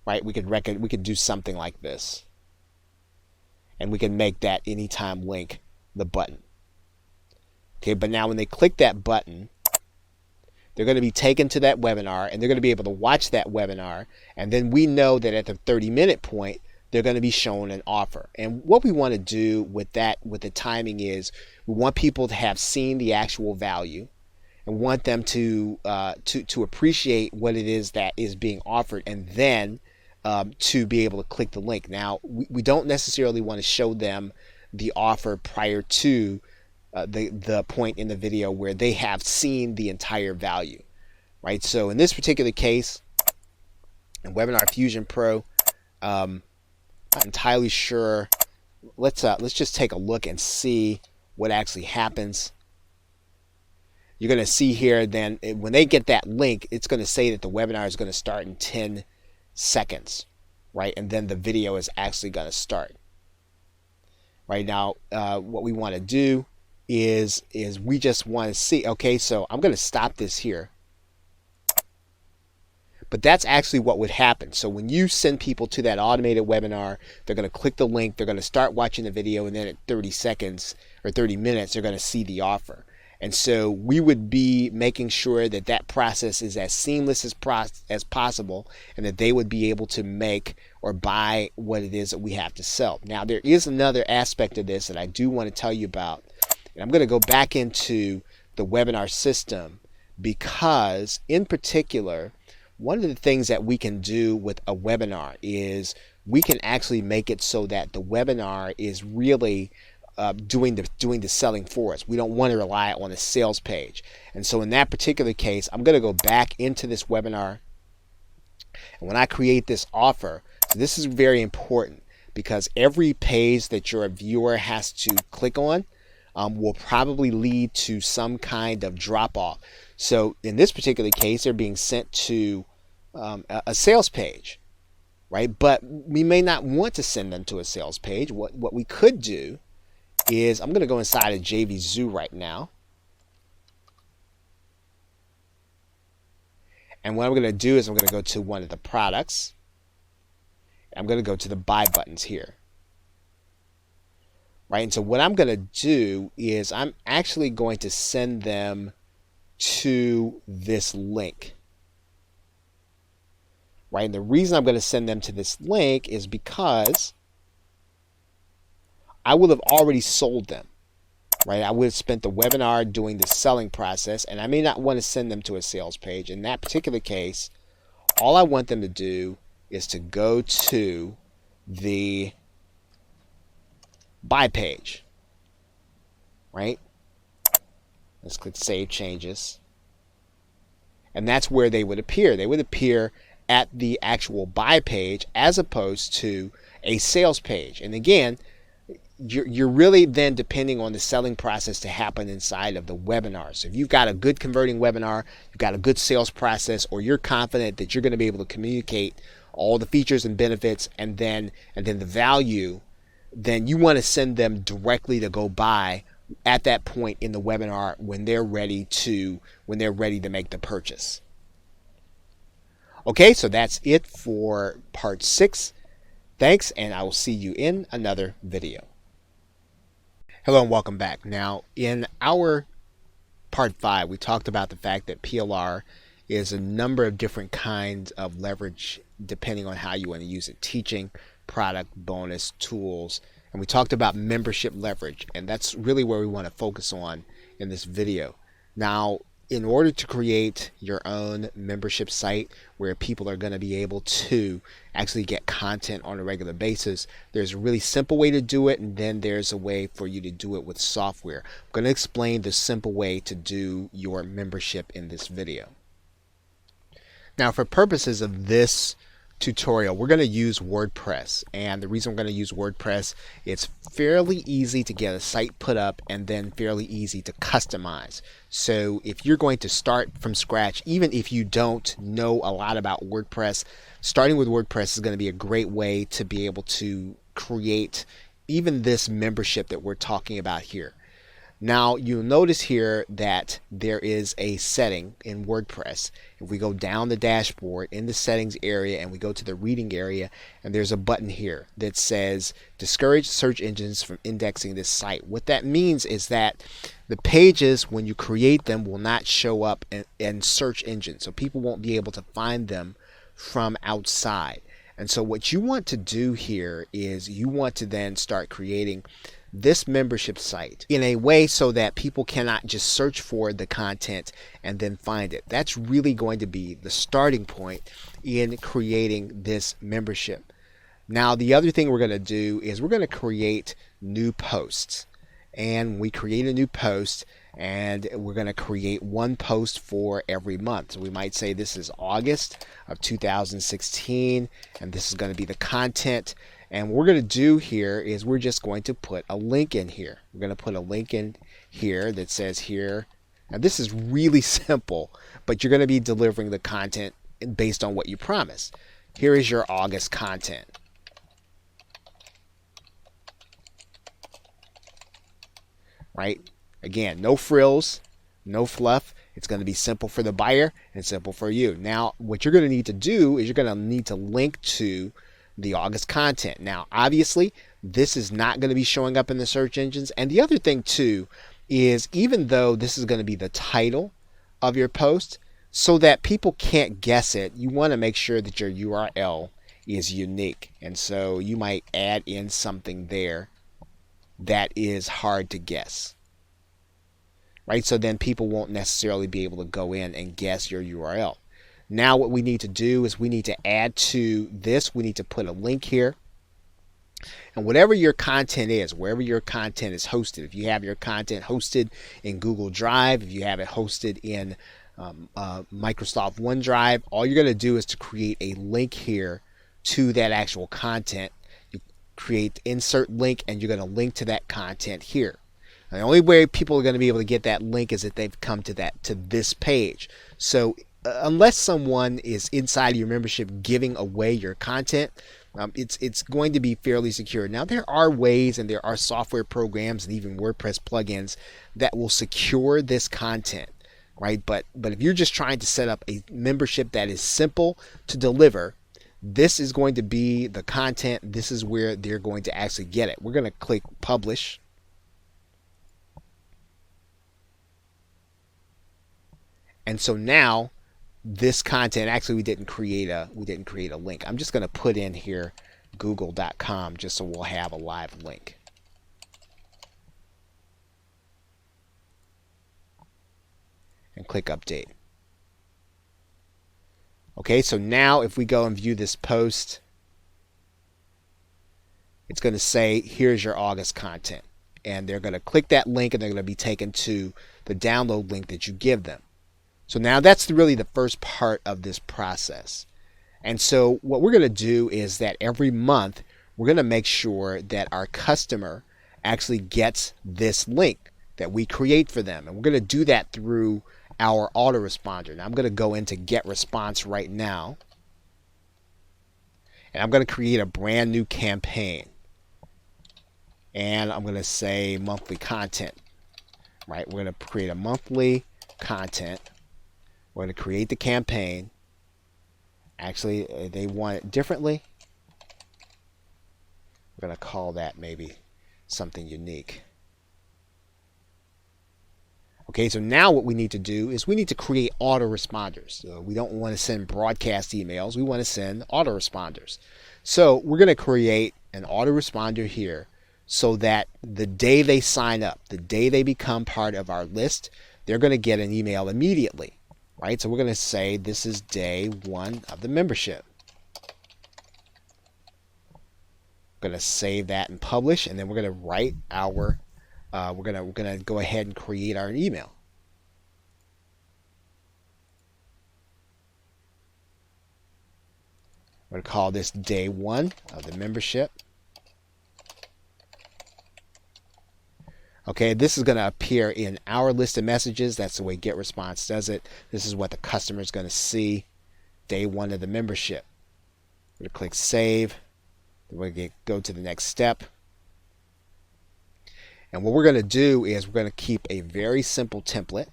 Right, we could do something like this, and we can make that Anytime link the button. Okay, but now when they click that button, they're going to be taken to that webinar, and they're going to be able to watch that webinar. And then we know that at the 30-minute point, they're going to be shown an offer. And what we want to do with that, with the timing, is we want people to have seen the actual value and want them to appreciate what it is that is being offered, and then to be able to click the link. Now, we don't necessarily want to show them the offer prior to the point in the video where they have seen the entire value, right? So in this particular case, in Webinar Fusion Pro, not entirely sure. Let's just take a look and see what actually happens. You're going to see here then when they get that link, it's going to say that the webinar is going to start in 10 seconds, right? And then the video is actually going to start. Right now, what we want to do is we just want to see, okay, so I'm going to stop this here. But that's actually what would happen. So when you send people to that automated webinar, they're going to click the link, they're going to start watching the video, and then at 30 seconds or 30 minutes, they're going to see the offer. And so we would be making sure that that process is as seamless as possible, and that they would be able to make or buy what it is that we have to sell. Now, there is another aspect of this that I do want to tell you about. And I'm going to go back into the webinar system, because in particular, one of the things that we can do with a webinar is we can actually make it so that the webinar is really doing the selling for us. We don't want to rely on a sales page. And so in that particular case, I'm going to go back into this webinar. And when I create this offer, so this is very important, because every page that your viewer has to click on will probably lead to some kind of drop off. So in this particular case, they're being sent to a sales page, right? But we may not want to send them to a sales page. What we could do is, I'm going to go inside of JVZoo right now. And what I'm going to do is I'm going to go to one of the products. I'm going to go to the buy buttons here. Right, and so what I'm going to do is I'm actually going to send them to this link. Right, and the reason I'm going to send them to this link is because I will have already sold them. Right, I would have spent the webinar doing the selling process, and I may not want to send them to a sales page. In that particular case, all I want them to do is to go to the buy page, right? Let's click Save Changes. And that's where they would appear. They would appear at the actual buy page as opposed to a sales page. And again, you're really then depending on the selling process to happen inside of the webinar. So if you've got a good converting webinar, you've got a good sales process, or you're confident that you're going to be able to communicate all the features and benefits and then the value, then you want to send them directly to go buy at that point in the webinar when they're ready to make the purchase. Okay, so that's it for part 6. Thanks, and I will see you in another video. Hello and welcome back. Now, in our part 5, we talked about the fact that PLR is a number of different kinds of leverage depending on how you want to use it: teaching, product, bonus, tools. And we talked about membership leverage, and that's really where we want to focus on in this video. Now, in order to create your own membership site where people are going to be able to actually get content on a regular basis, there's a really simple way to do it, and then there's a way for you to do it with software. I'm going to explain the simple way to do your membership in this video. Now, for purposes of this tutorial, we're going to use WordPress, and the reason we're going to use WordPress, it's fairly easy to get a site put up and then fairly easy to customize. So if you're going to start from scratch, even if you don't know a lot about WordPress, starting with WordPress is going to be a great way to be able to create even this membership that we're talking about here. Now you'll notice here that there is a setting in WordPress. If we go down the dashboard in the settings area and we go to the reading area, and there's a button here that says discourage search engines from indexing this site. What that means is that the pages, when you create them, will not show up in search engines, so people won't be able to find them from outside. And so what you want to do here is you want to then start creating this membership site in a way so that people cannot just search for the content and then find it. That's really going to be the starting point in creating this membership. Now, the other thing we're going to do is we're going to create new posts. And we create a new post, and we're going to create one post for every month. So we might say this is August of 2016, and this is going to be the content. And what we're going to do here is we're just going to put a link in here. We're going to put a link in here that says here. Now this is really simple, but you're going to be delivering the content based on what you promise. Here is your August content. Right? Again, no frills, no fluff. It's going to be simple for the buyer and simple for you. Now, what you're going to need to do is you're going to need to link to the August content. Now, obviously, this is not going to be showing up in the search engines. And the other thing, too, is even though this is going to be the title of your post, so that people can't guess it, you want to make sure that your URL is unique. And so you might add in something there that is hard to guess, right? So then people won't necessarily be able to go in and guess your URL. Now what we need to do is we need to add to this, we need to put a link here. And whatever your content is, wherever your content is hosted, if you have your content hosted in Google Drive, if you have it hosted in Microsoft OneDrive, all you're going to do is to create a link here to that actual content. Create insert link, and you're going to link to that content here. And the only way people are going to be able to get that link is if they've come to this page. So unless someone is inside your membership giving away your content, it's going to be fairly secure. Now there are ways, and there are software programs and even WordPress plugins that will secure this content, right? But if you're just trying to set up a membership that is simple to deliver, this is going to be the content. This is where they're going to actually get it. We're going to click publish. And so now this content, actually we didn't create a link. I'm just going to put in here google.com just so we'll have a live link. And click update. Okay, so now if we go and view this post, it's going to say, here's your August content. And they're going to click that link, and they're going to be taken to the download link that you give them. So now that's really the first part of this process. And so what we're going to do is that every month, we're going to make sure that our customer actually gets this link that we create for them. And we're going to do that through our autoresponder. Now I'm going to go into get response right now, and I'm going to create a brand new campaign, and I'm going to say monthly content, right? We're going to create a monthly content. We're going to create the campaign. Actually, they want it differently. We're going to call that maybe something unique. Okay, so now what we need to do is we need to create autoresponders. So we don't want to send broadcast emails. We want to send autoresponders. So we're going to create an autoresponder here so that the day they sign up, the day they become part of our list, they're going to get an email immediately, right? So we're going to say this is day 1 of the membership. We're going to save that and publish, and then we're going to write our we're gonna go ahead and create our email. We're gonna call this day 1 of the membership. Okay, this is gonna appear in our list of messages. That's the way GetResponse does it. This is what the customer is gonna see. Day 1 of the membership. We're gonna click save. Then we're gonna go to the next step. And what we're going to do is we're going to keep a very simple template,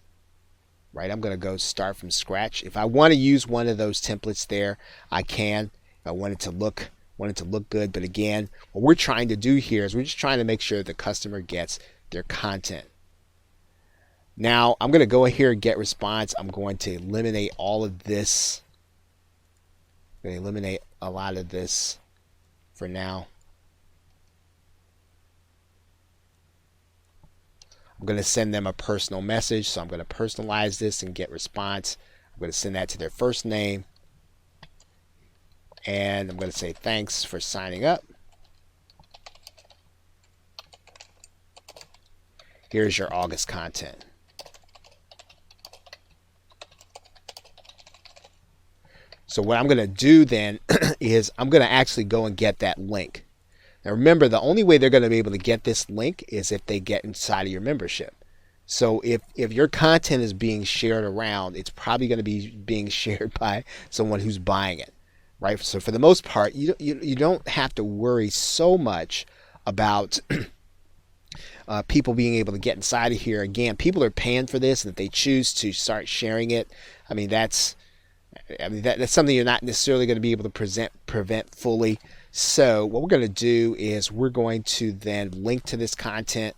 right? I'm going to go start from scratch. If I want to use one of those templates there, I can. If I want it to look good, but again, what we're trying to do here is we're just trying to make sure the customer gets their content. Now I'm going to go here and get response. I'm going to eliminate all of this. I'm going to eliminate a lot of this for now. I'm going to send them a personal message, so I'm going to personalize this and get response. I'm going to send that to their first name, and I'm going to say thanks for signing up. Here's your August content. So what I'm going to do then is I'm going to actually go and get that link. Now remember, the only way they're going to be able to get this link is if they get inside of your membership. So if your content is being shared around, it's probably going to be being shared by someone who's buying it, right? So for the most part, you don't have to worry so much about people being able to get inside of here. Again, people are paying for this, and if they choose to start sharing it, that's something you're not necessarily going to be able to prevent fully. So what we're going to do is we're going to then link to this content,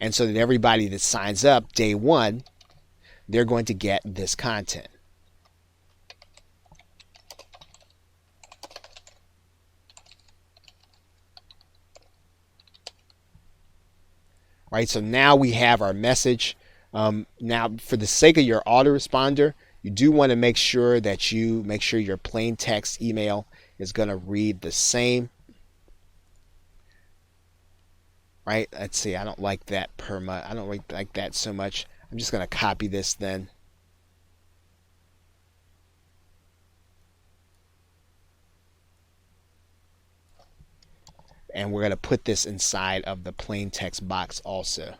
and so that everybody that signs up day one, they're going to get this content. Right, so now we have our message. Now, for the sake of your autoresponder, you do want to make sure your plain text email is going to read the same. Right? Let's see. I don't like that I don't like that so much. I'm just going to copy this then. And we're going to put this inside of the plain text box also.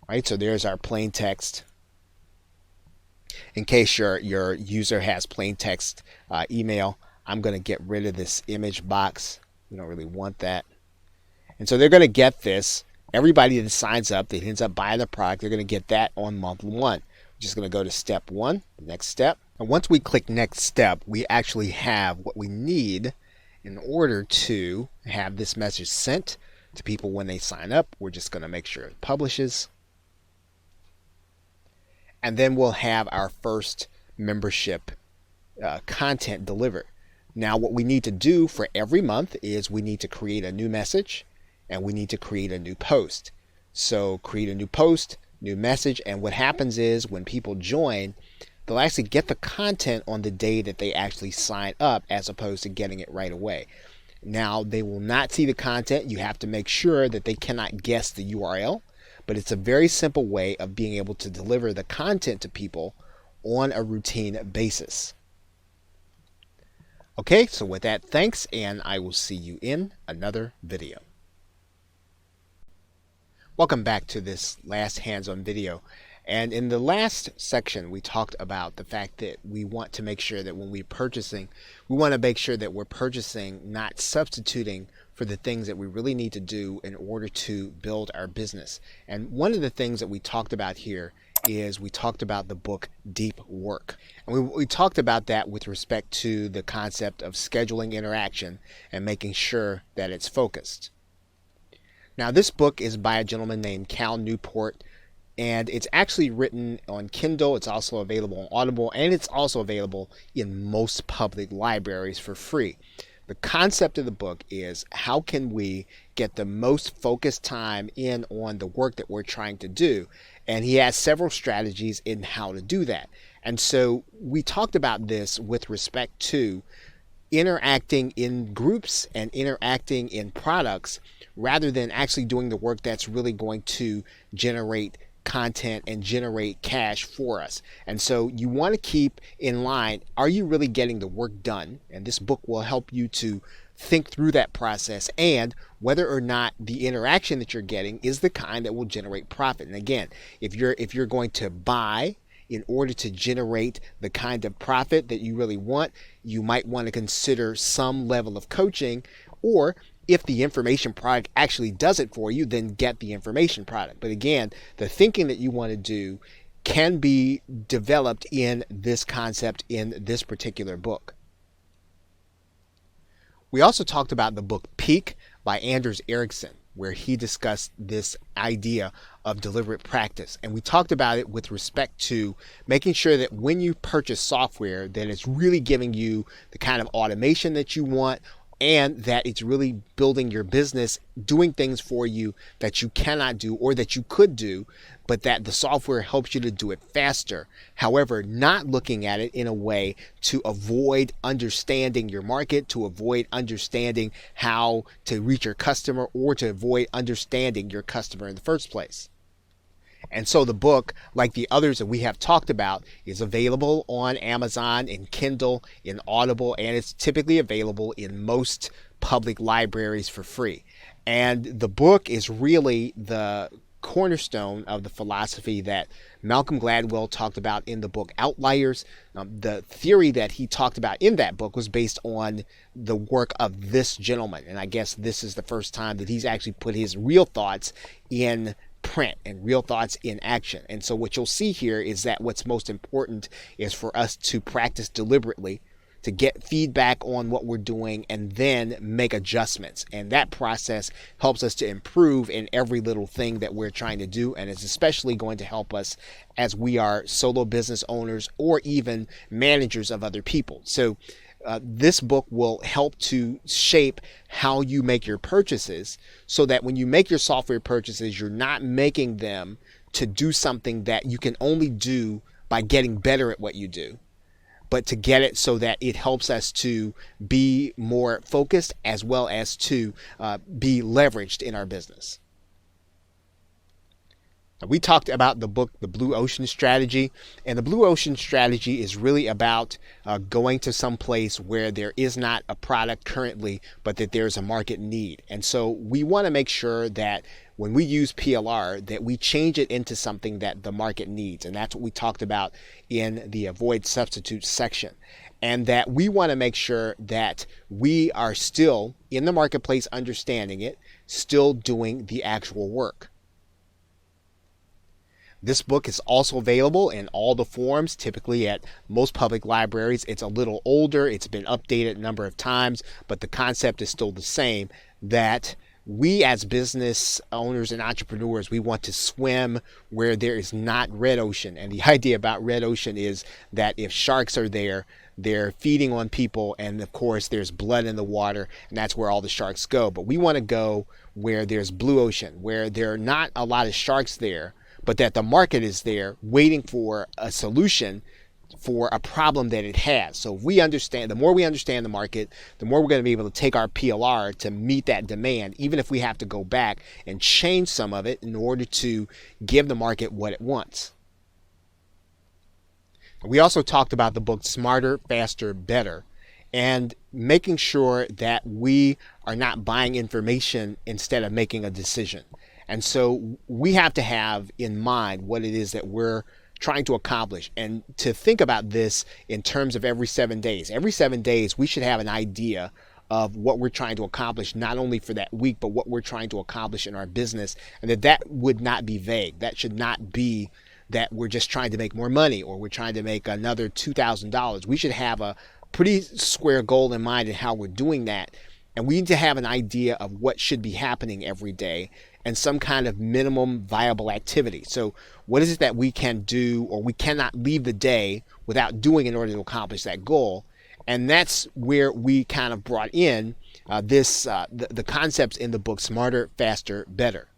Right, so there's our plain text. In case your user has plain text email, I'm going to get rid of this image box. We don't really want that. And so they're going to get this. Everybody that signs up, that ends up buying the product, they're going to get that on month one. We're just going to go to step one, next step. And once we click next step, we actually have what we need in order to have this message sent to people when they sign up. We're just going to make sure it publishes. And then we'll have our first membership content delivered. Now, what we need to do for every month is we need to create a new message and we need to create a new post. So create a new post, new message, and what happens is when people join, they'll actually get the content on the day that they actually sign up as opposed to getting it right away. Now, they will not see the content. You have to make sure that they cannot guess the URL. But it's a very simple way of being able to deliver the content to people on a routine basis. Okay, so with that, thanks, and I will see you in another video. Welcome back to this last hands-on video. And in the last section, we talked about the fact that we want to make sure that when we're purchasing, we want to make sure that we're purchasing, not substituting for the things that we really need to do in order to build our business. And one of the things that we talked about here is we talked about the book Deep Work. And we talked about that with respect to the concept of scheduling interaction and making sure that it's focused. Now, this book is by a gentleman named Cal Newport, and it's actually written on Kindle. It's also available on Audible, and it's also available in most public libraries for free. The concept of the book is how can we get the most focused time in on the work that we're trying to do, and he has several strategies in how to do that. And so we talked about this with respect to interacting in groups and interacting in products rather than actually doing the work that's really going to generate content and generate cash for us. And so you want to keep in line, are you really getting the work done? And this book will help you to think through that process and whether or not the interaction that you're getting is the kind that will generate profit. And again, if you're going to buy in order to generate the kind of profit that you really want, you might want to consider some level of coaching, or if the information product actually does it for you, then get the information product. But again, the thinking that you want to do can be developed in this concept in this particular book. We also talked about the book Peak by Anders Ericsson, where he discussed this idea of deliberate practice. And we talked about it with respect to making sure that when you purchase software, that it's really giving you the kind of automation that you want, and that it's really building your business, doing things for you that you cannot do or that you could do, but that the software helps you to do it faster. However, not looking at it in a way to avoid understanding your market, to avoid understanding how to reach your customer, or to avoid understanding your customer in the first place. And so the book, like the others that we have talked about, is available on Amazon, in Kindle, in Audible, and it's typically available in most public libraries for free. And the book is really the cornerstone of the philosophy that Malcolm Gladwell talked about in the book Outliers. The theory that he talked about in that book was based on the work of this gentleman. And I guess this is the first time that he's actually put his real thoughts in print and real thoughts in action. And so what you'll see here is that what's most important is for us to practice deliberately, to get feedback on what we're doing, and then make adjustments. And that process helps us to improve in every little thing that we're trying to do. And it's especially going to help us as we are solo business owners or even managers of other people. So this book will help to shape how you make your purchases, so that when you make your software purchases, you're not making them to do something that you can only do by getting better at what you do, but to get it so that it helps us to be more focused as well as to be leveraged in our business. We talked about the book, The Blue Ocean Strategy, and the Blue Ocean Strategy is really about going to some place where there is not a product currently, but that there's a market need. And so we want to make sure that when we use PLR, that we change it into something that the market needs. And that's what we talked about in the Avoid Substitutes section. And that we want to make sure that we are still in the marketplace understanding it, still doing the actual work. This book is also available in all the forms, typically at most public libraries. It's a little older. It's been updated a number of times, but the concept is still the same, that we as business owners and entrepreneurs, we want to swim where there is not red ocean. And the idea about red ocean is that if sharks are there, they're feeding on people, and of course there's blood in the water, and that's where all the sharks go. But we want to go where there's blue ocean, where there are not a lot of sharks there, but that the market is there waiting for a solution for a problem that it has. So if we understand, the more we understand the market, the more we're going to be able to take our PLR to meet that demand, even if we have to go back and change some of it in order to give the market what it wants. We also talked about the book Smarter, Faster, Better, and making sure that we are not buying information instead of making a decision. And so we have to have in mind what it is that we're trying to accomplish, and to think about this in terms of every 7 days. Every 7 days, we should have an idea of what we're trying to accomplish, not only for that week, but what we're trying to accomplish in our business, and that would not be vague. That should not be that we're just trying to make more money or we're trying to make another $2,000. We should have a pretty square goal in mind and how we're doing that. And we need to have an idea of what should be happening every day and some kind of minimum viable activity. So what is it that we can do or we cannot leave the day without doing in order to accomplish that goal? And that's where we kind of brought in the concepts in the book Smarter, Faster, Better.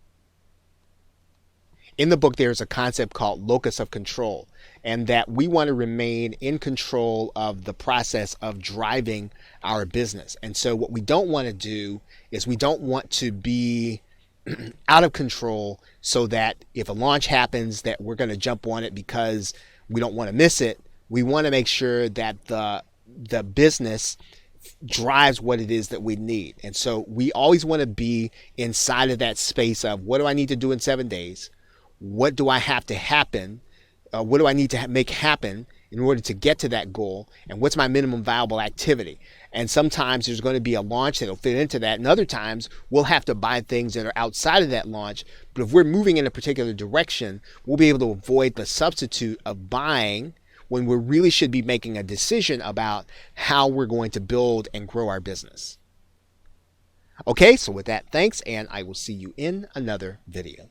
In the book, there's a concept called locus of control, and that we want to remain in control of the process of driving our business. And so what we don't want to do is we don't want to be out of control so that if a launch happens that we're going to jump on it because we don't want to miss it. We want to make sure that the business drives what it is that we need. And so we always want to be inside of that space of, what do I need to do in 7 days? What do I have to happen? What do I need to make happen in order to get to that goal? And what's my minimum viable activity? And sometimes there's going to be a launch that'll fit into that. And other times we'll have to buy things that are outside of that launch. But if we're moving in a particular direction, we'll be able to avoid the substitute of buying when we really should be making a decision about how we're going to build and grow our business. Okay, so with that, thanks, and I will see you in another video.